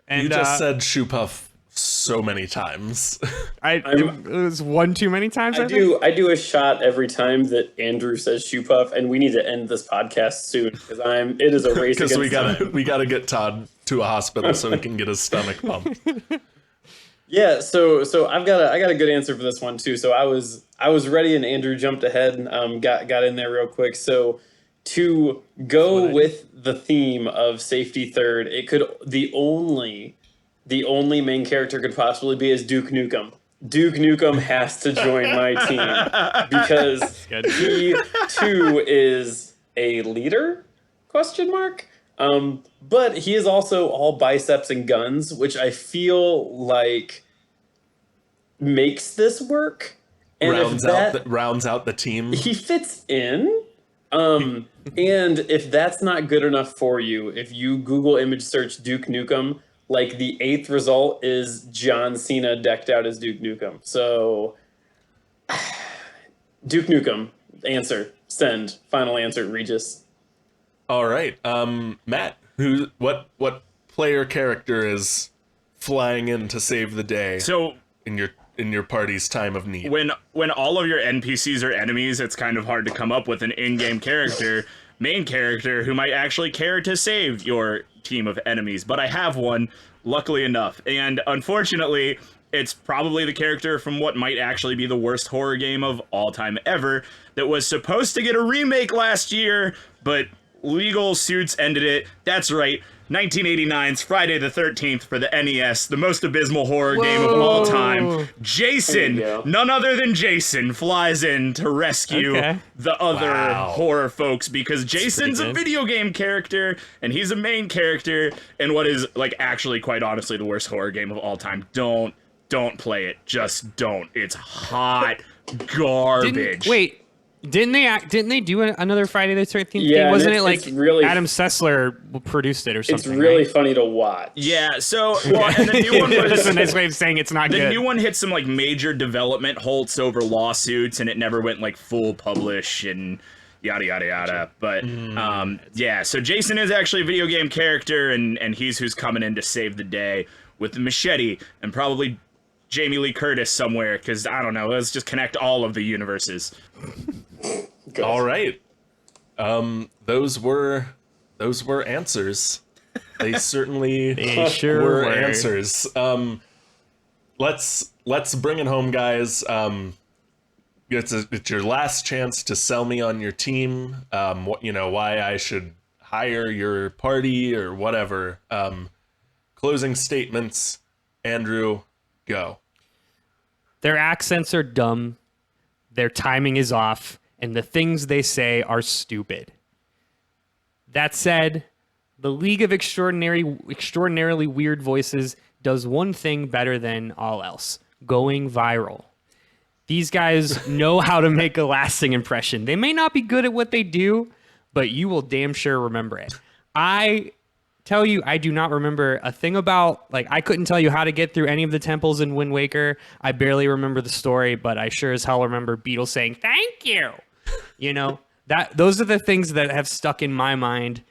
And You just said shoopuf so many times. it was one too many times. I do a shot every time that Andrew says shoopuf, and we need to end this podcast soon because it is a race Because against time. we gotta get Todd to a hospital so he can get his stomach pumped. Yeah, so I got a good answer for this one too. So I was ready, and Andrew jumped ahead and got in there real quick. So to go with the theme of safety third, the only main character could possibly be is Duke Nukem. Duke Nukem has to join my team because he too is a leader? ? But he is also all biceps and guns, which I feel like makes this work. And rounds out the team. He fits in. And if that's not good enough for you, if you Google image search Duke Nukem, like the 8th result is John Cena decked out as Duke Nukem. So Duke Nukem, answer, send, final answer, Regis. All right, Matt, what player character is flying in to save the day? So in your party's time of need. when all of your NPCs are enemies, it's kind of hard to come up with an in-game main character who might actually care to save your team of enemies. But I have one, luckily enough, and unfortunately, it's probably the character from what might actually be the worst horror game of all time ever that was supposed to get a remake last year, but legal suits ended it. That's right. 1989's Friday the 13th for the NES, the most abysmal horror game of all time. Jason, none other than Jason, flies in to rescue the other horror folks because Jason's a video game character and he's a main character in what is like actually quite honestly the worst horror game of all time. Don't play it. Just don't. It's hot garbage. Didn't they do another Friday the 13th Yeah, thing? Wasn't it like really, Adam Sessler produced it or something? It's really right? funny to watch. Yeah, so and the new one was That's a nice way of saying it's not good. The new one hit some like major development halts over lawsuits, and it never went like full publish and yada yada yada. But yeah, so Jason is actually a video game character, and he's who's coming in to save the day with the machete and probably Jamie Lee Curtis somewhere, because I don't know. Let's just connect all of the universes. All right. Those were answers. They certainly were answers. Let's bring it home, guys. It's your last chance to sell me on your team. Why I should hire your party or whatever. Closing statements. Andrew, go. Their accents are dumb, their timing is off, and the things they say are stupid. That said, the League of Extraordinarily Weird Voices does one thing better than all else: going viral. These guys know how to make a lasting impression. They may not be good at what they do, but you will damn sure remember it. I tell you, I do not remember a thing about, I couldn't tell you how to get through any of the temples in Wind Waker. I barely remember the story, but I sure as hell remember Beatles saying, "Thank you." Those are the things that have stuck in my mind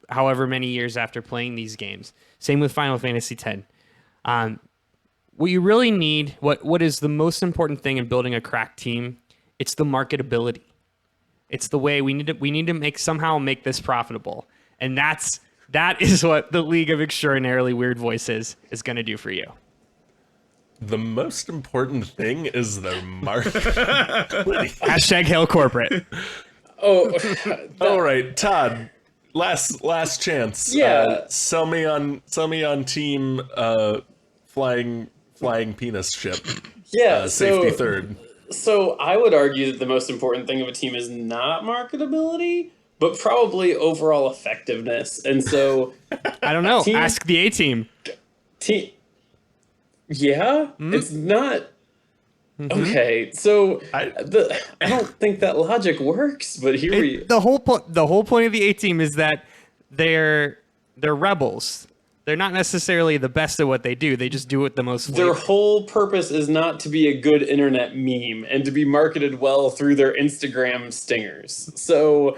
however many years after playing these games. Same with Final Fantasy X. What you really need, what is the most important thing in building a crack team, it's the marketability. It's the way we need to somehow make this profitable. And that is what the League of Extraordinarily Weird Voices is going to do for you. The most important thing is the market. Hashtag Hail Corporate. All right, Todd. Last chance. Yeah. Sell me on team flying penis ship. Yeah. Safety third. So I would argue that the most important thing of a team is not marketability, but probably overall effectiveness. And so I don't know. Ask the A-team. Yeah, it's not. Okay, so I don't think that logic works, but the whole point of the A-team is that they're rebels. They're not necessarily the best at what they do. They just do it the most. Their whole purpose is not to be a good internet meme and to be marketed well through their Instagram stingers. So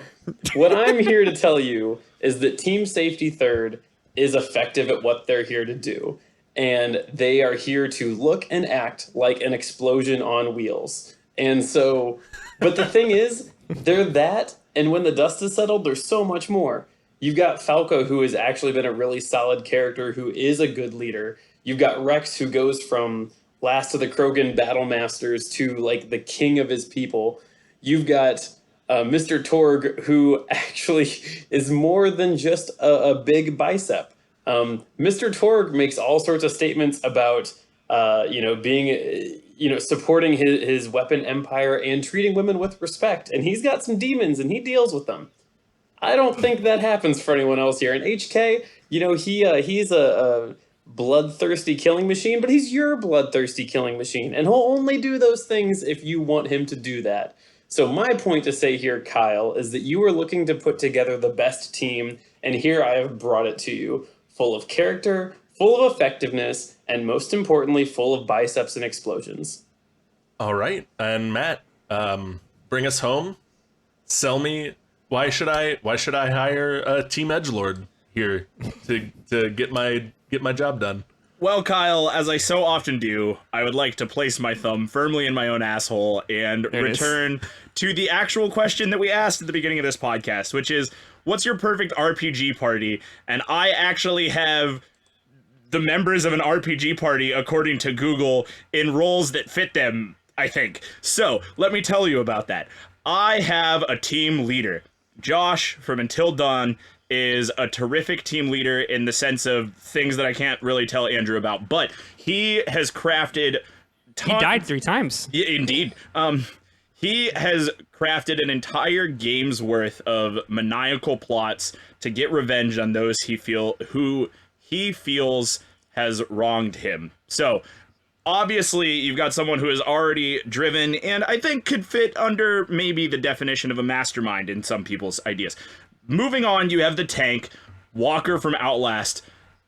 what I'm here to tell you is that Team Safety Third is effective at what they're here to do. And they are here to look and act like an explosion on wheels. And so, but the thing is, they're that, and when the dust is settled, there's so much more. You've got Falco, who has actually been a really solid character, who is a good leader. You've got Rex, who goes from last of the Krogan battle masters to like the king of his people. You've got Mr. Torg, who actually is more than just a big bicep. Mr. Torg makes all sorts of statements about, being, supporting his weapon empire and treating women with respect. And he's got some demons and he deals with them. I don't think that happens for anyone else here. And HK, he's a bloodthirsty killing machine, but he's your bloodthirsty killing machine. And he'll only do those things if you want him to do that. So my point to say here, Kyle, is that you are looking to put together the best team. And here I have brought it to you. Full of character, full of effectiveness, and most importantly, full of biceps and explosions. All right, and Matt, bring us home. Sell me. Why should I hire a team edgelord here to get my job done? Well, Kyle, as I so often do, I would like to place my thumb firmly in my own asshole and return to the actual question that we asked at the beginning of this podcast, which is, what's your perfect RPG party? And I actually have the members of an RPG party, according to Google, in roles that fit them, I think. So, let me tell you about that. I have a team leader. Josh from Until Dawn is a terrific team leader in the sense of things that I can't really tell Andrew about, but he has crafted He died 3 times. Yeah, indeed. He has crafted an entire game's worth of maniacal plots to get revenge on those who he feels has wronged him. So, obviously, you've got someone who is already driven and I think could fit under maybe the definition of a mastermind in some people's ideas. Moving on, you have the tank, Walker from Outlast,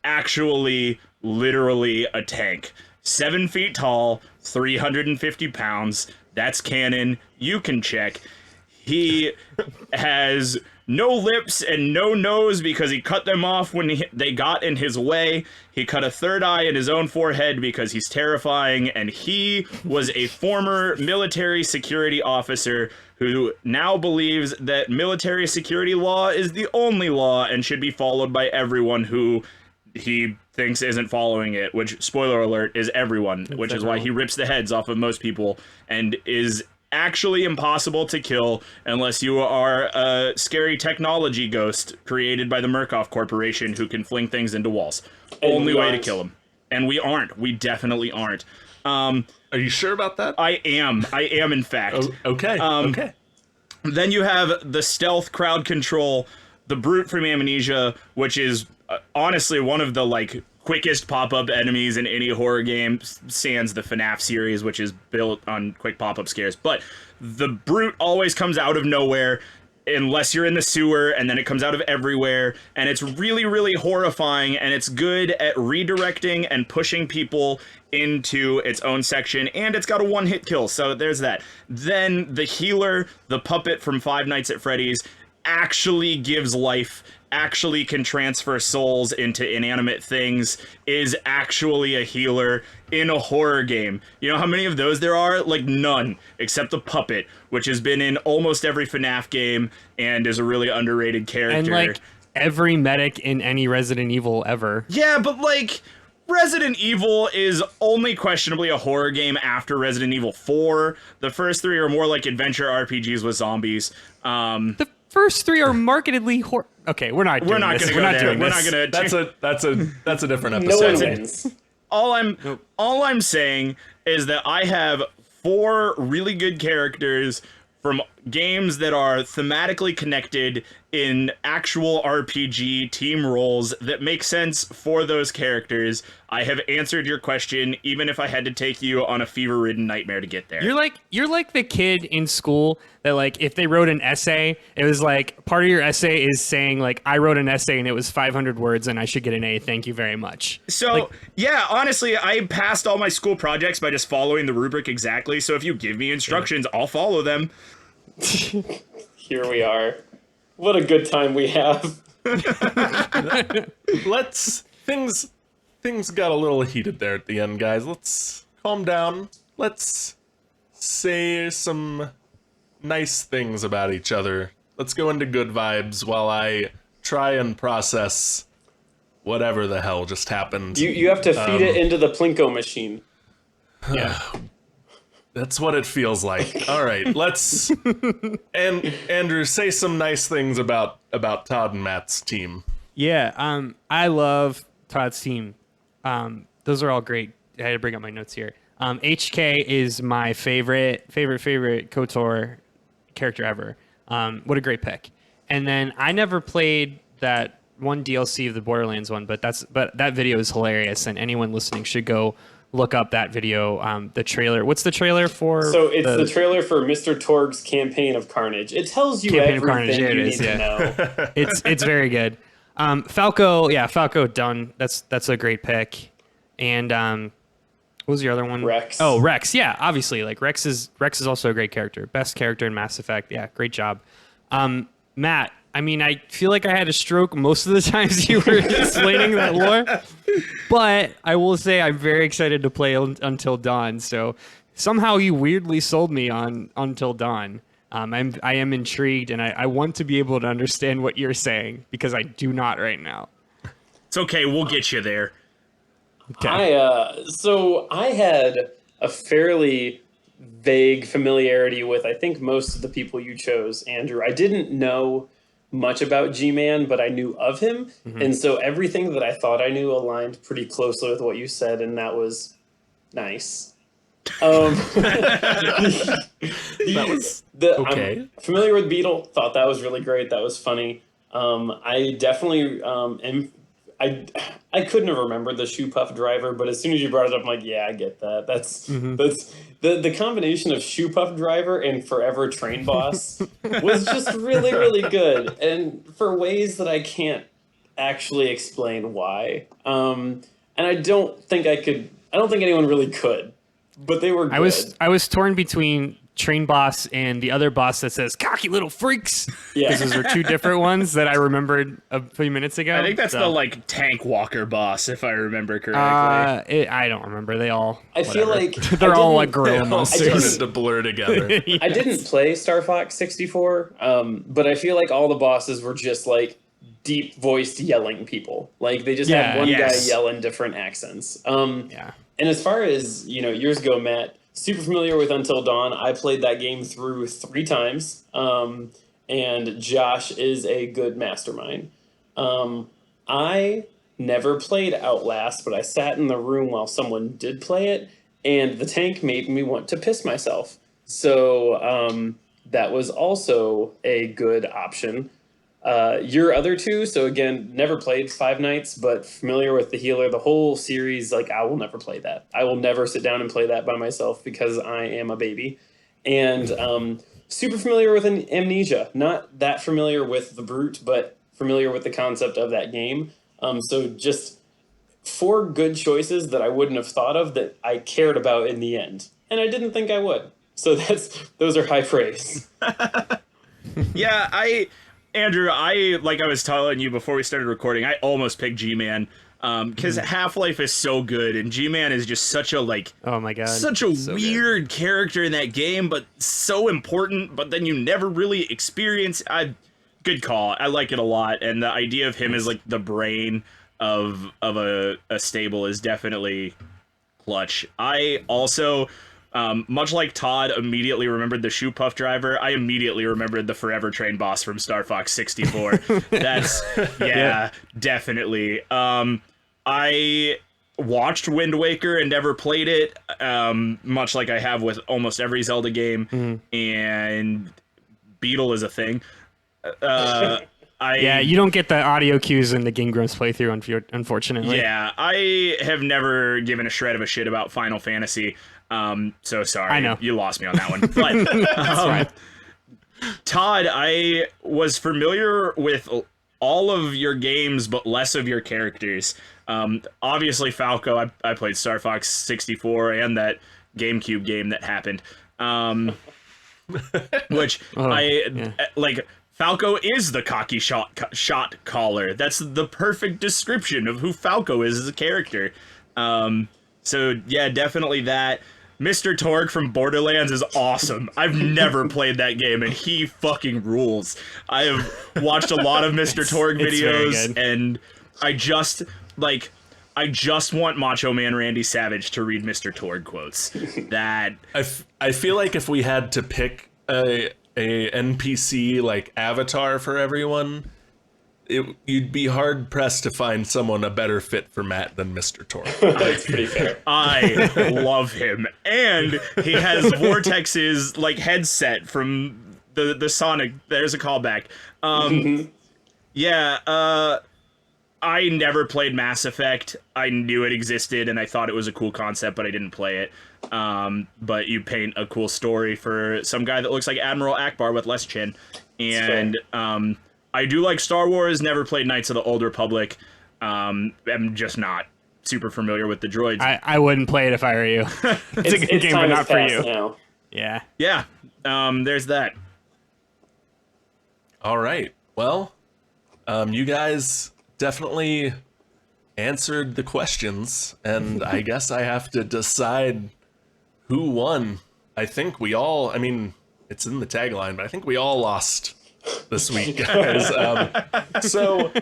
actually, literally a tank. 7 feet tall, 350 pounds, that's canon, you can check. He has no lips and no nose because he cut them off when they got in his way. He cut a third eye in his own forehead because he's terrifying, and he was a former military security officer who now believes that military security law is the only law and should be followed by everyone who he thinks isn't following it, which, spoiler alert, is everyone, which is why he rips the heads off of most people and is actually impossible to kill unless you are a scary technology ghost created by the Murkoff Corporation who can fling things into walls. Only way to kill him. And we aren't. We definitely aren't. Are you sure about that? I am, in fact. Okay. Okay. Then you have the stealth crowd control, the Brute from Amnesia, which is honestly one of the quickest pop-up enemies in any horror game, sans the Fnaf series, which is built on quick pop-up scares. But the Brute always comes out of nowhere unless you're in the sewer, and then it comes out of everywhere, and it's really, really horrifying, and it's good at redirecting and pushing people into its own section, and it's got a one-hit kill, so there's that. Then the healer, the puppet from Five Nights at Freddy's, actually gives life, actually can transfer souls into inanimate things, is actually a healer in a horror game. You know how many of those there are? Like none, except the puppet, which has been in almost every FNAF game and is a really underrated character. And every medic in any Resident Evil ever. Yeah, but Resident Evil is only questionably a horror game after Resident Evil 4. The first 3 are more like adventure RPGs with zombies. The first 3 are markedly Okay, we're not going to go there. We're not going to. That's a different No episode. one wins. All I'm saying is that I have 4 really good characters from games that are thematically connected in actual RPG team roles that make sense for those characters. I have answered your question, even if I had to take you on a fever-ridden nightmare to get there. You're like the kid in school that if they wrote an essay, it was part of your essay is saying I wrote an essay and it was 500 words and I should get an A. Thank you very much. So yeah, honestly, I passed all my school projects by just following the rubric exactly. So if you give me instructions, I'll follow them. Here we are. What a good time we have. Things got a little heated there at the end, guys. Let's calm down. Let's say some nice things about each other. Let's go into good vibes while I try and process whatever the hell just happened. You have to feed it into the Plinko machine. Yeah. That's what it feels like. All right, let's and Andrew, say some nice things about Todd and Matt's team. Yeah, I love Todd's team. Those are all great. I had to bring up my notes here. HK is my favorite KOTOR character ever. What a great pick. And then I never played that one DLC of the Borderlands one, but that video is hilarious, and anyone listening should go look up that video. The trailer. What's the trailer for? So it's the trailer for Mr. Torg's Campaign of Carnage. It tells you Campaign of everything Carnage. you need to know. It's very good. Falco done. That's a great pick. And what was your other one? Rex. Oh, Rex. Yeah, obviously. Like Rex is also a great character. Best character in Mass Effect. Yeah, great job. Matt, I mean, I feel like I had a stroke most of the times you were explaining that lore. But I will say I'm very excited to play Until Dawn. So somehow you weirdly sold me on Until Dawn. I am intrigued, and I want to be able to understand what you're saying, because I do not right now. It's okay. We'll get you there. Okay. So I had a fairly vague familiarity with, I think, most of the people you chose, Andrew. I didn't know much about G-Man, but I knew of him. And so everything that I thought I knew aligned pretty closely with what you said, and that was nice. That was okay. I'm familiar with Beetle, thought that was really great. That was funny. I definitely I couldn't have remembered the shoopuf driver, but as soon as you brought it up, I'm like, yeah, I get that. That's the combination of shoopuf driver and forever train boss was just really, really good, and for ways that I can't actually explain why. And I don't think anyone really could, but they were good. I was torn between train boss and the other boss that says "cocky little freaks." Yeah. Because those are two different ones that I remembered a few minutes ago. I think that's the like tank walker boss, if I remember correctly. I don't remember. They all. I feel like they're all like gorilla All monsters. started to blur together. I didn't play Star Fox 64, but I feel like all the bosses were just like deep voiced yelling people. Like they just had one guy yell in different accents. Yeah. And as far as, years ago, Matt, super familiar with Until Dawn. I played that game through 3 times. And Josh is a good mastermind. I never played Outlast, but I sat in the room while someone did play it, and the tank made me want to piss myself. So that was also a good option. Your other two, so again, never played Five Nights, but familiar with the healer, the whole series. Like, I will never play that. I will never sit down and play that by myself because I am a baby. And super familiar with Amnesia. Not that familiar with the Brute, but familiar with the concept of that game. So just 4 good choices that I wouldn't have thought of that I cared about in the end, and I didn't think I would. So those are high praise. Yeah, Andrew, like I was telling you before we started recording, I almost picked G-Man because Half-Life is so good, and G-Man is just such a oh my god, such a weird character in that game, but so important. But then you never really experience. Good call. I like it a lot, and the idea of him as like the brain of a stable is definitely clutch. I also. Much like Todd immediately remembered the shoopuf driver, I immediately remembered the Forever Train boss from Star Fox 64. That's, definitely. I watched Wind Waker and never played it, much like I have with almost every Zelda game, and Beetle is a thing. You don't get the audio cues in the Game Grumps playthrough, unfortunately. Yeah, I have never given a shred of a shit about Final Fantasy. So sorry. I know. You lost me on that one. But Todd, I was familiar with all of your games, but less of your characters. Obviously, Falco, I played Star Fox 64 and that GameCube game that happened. Which like. Falco is the cocky shot caller. That's the perfect description of who Falco is as a character. So yeah, definitely that. Mr. Torg from Borderlands is awesome. I've never played that game, and he fucking rules. I have watched a lot of Mr. Torg videos, and I just want Macho Man Randy Savage to read Mr. Torg quotes. That I feel like if we had to pick a NPC like avatar for everyone, you'd be hard pressed to find someone a better fit for Matt than Mr. Torg. That's pretty fair. I love him, and he has Vortex's like headset from the Sonic. There's a callback. I never played Mass Effect. I knew it existed, and I thought it was a cool concept, but I didn't play it. But you paint a cool story for some guy that looks like Admiral Akbar with less chin, and I do like Star Wars. Never played Knights of the Old Republic. I'm just not super familiar with the droids. I wouldn't play it if I were you. It's a good game, but time not has for passed you. now. Yeah. Yeah. There's that. All right. Well, you guys definitely answered the questions, and I guess I have to decide who won. I think we all, I mean, it's in the tagline, but I think we all lost this week, guys. So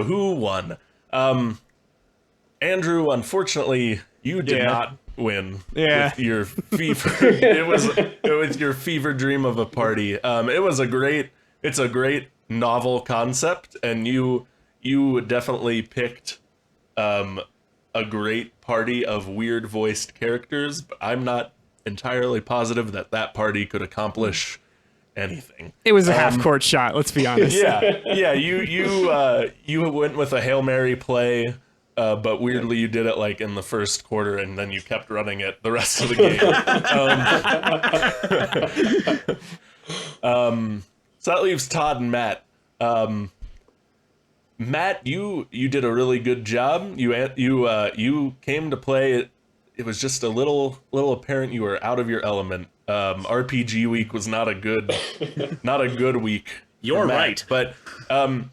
who won? Andrew, unfortunately, you did not win with your fever. It was your fever dream of a party. It's a great novel concept, and you definitely picked a great party of weird voiced characters, but I'm not entirely positive that party could accomplish anything. It was a half-court shot, let's be honest. Yeah, you went with a Hail Mary play, but weirdly you did it like in the first quarter, and then you kept running it the rest of the game. So that leaves Todd and Matt. Matt, you did a really good job. You came to play. It was just a little apparent you were out of your element. RPG week was not a good week. You're right. But I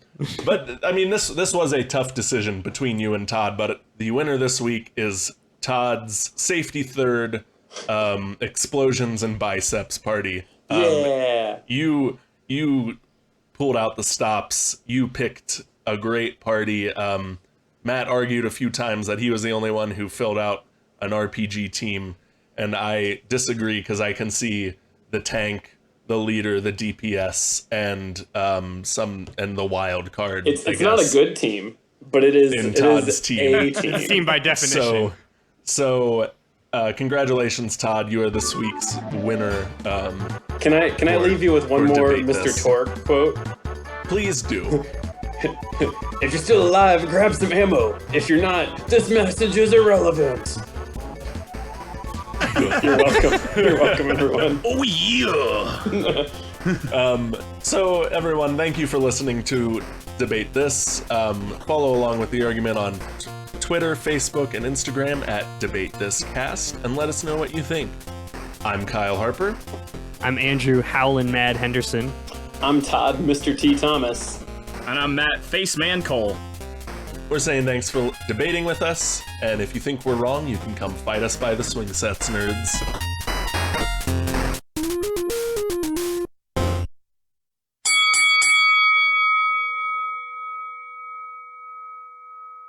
mean, this was a tough decision between you and Todd. But the winner this week is Todd's safety third, explosions and biceps party. Yeah. You pulled out the stops. You picked a great party. Matt argued a few times that he was the only one who filled out an RPG team, and I disagree because I can see the tank, the leader, the DPS, and the wild card. It's not a good team, but it is in Todd's team. A team. Team by definition. So congratulations, Todd. You are this week's winner. Can I leave you with one more debate Mr. this. Torque quote? Please do. If you're still alive, grab some ammo. If you're not, this message is irrelevant. You're welcome. You're welcome, everyone. Oh yeah. So everyone, thank you for listening to Debate This. Follow along with the argument on Twitter, Facebook, and Instagram at DebateThisCast, and let us know what you think. I'm Kyle Harper. I'm Andrew Howlin' Mad Henderson. I'm Todd, Mr. T. Thomas. And I'm Matt Faceman Cole. We're saying thanks for debating with us, and if you think we're wrong, you can come fight us by the swing sets, nerds.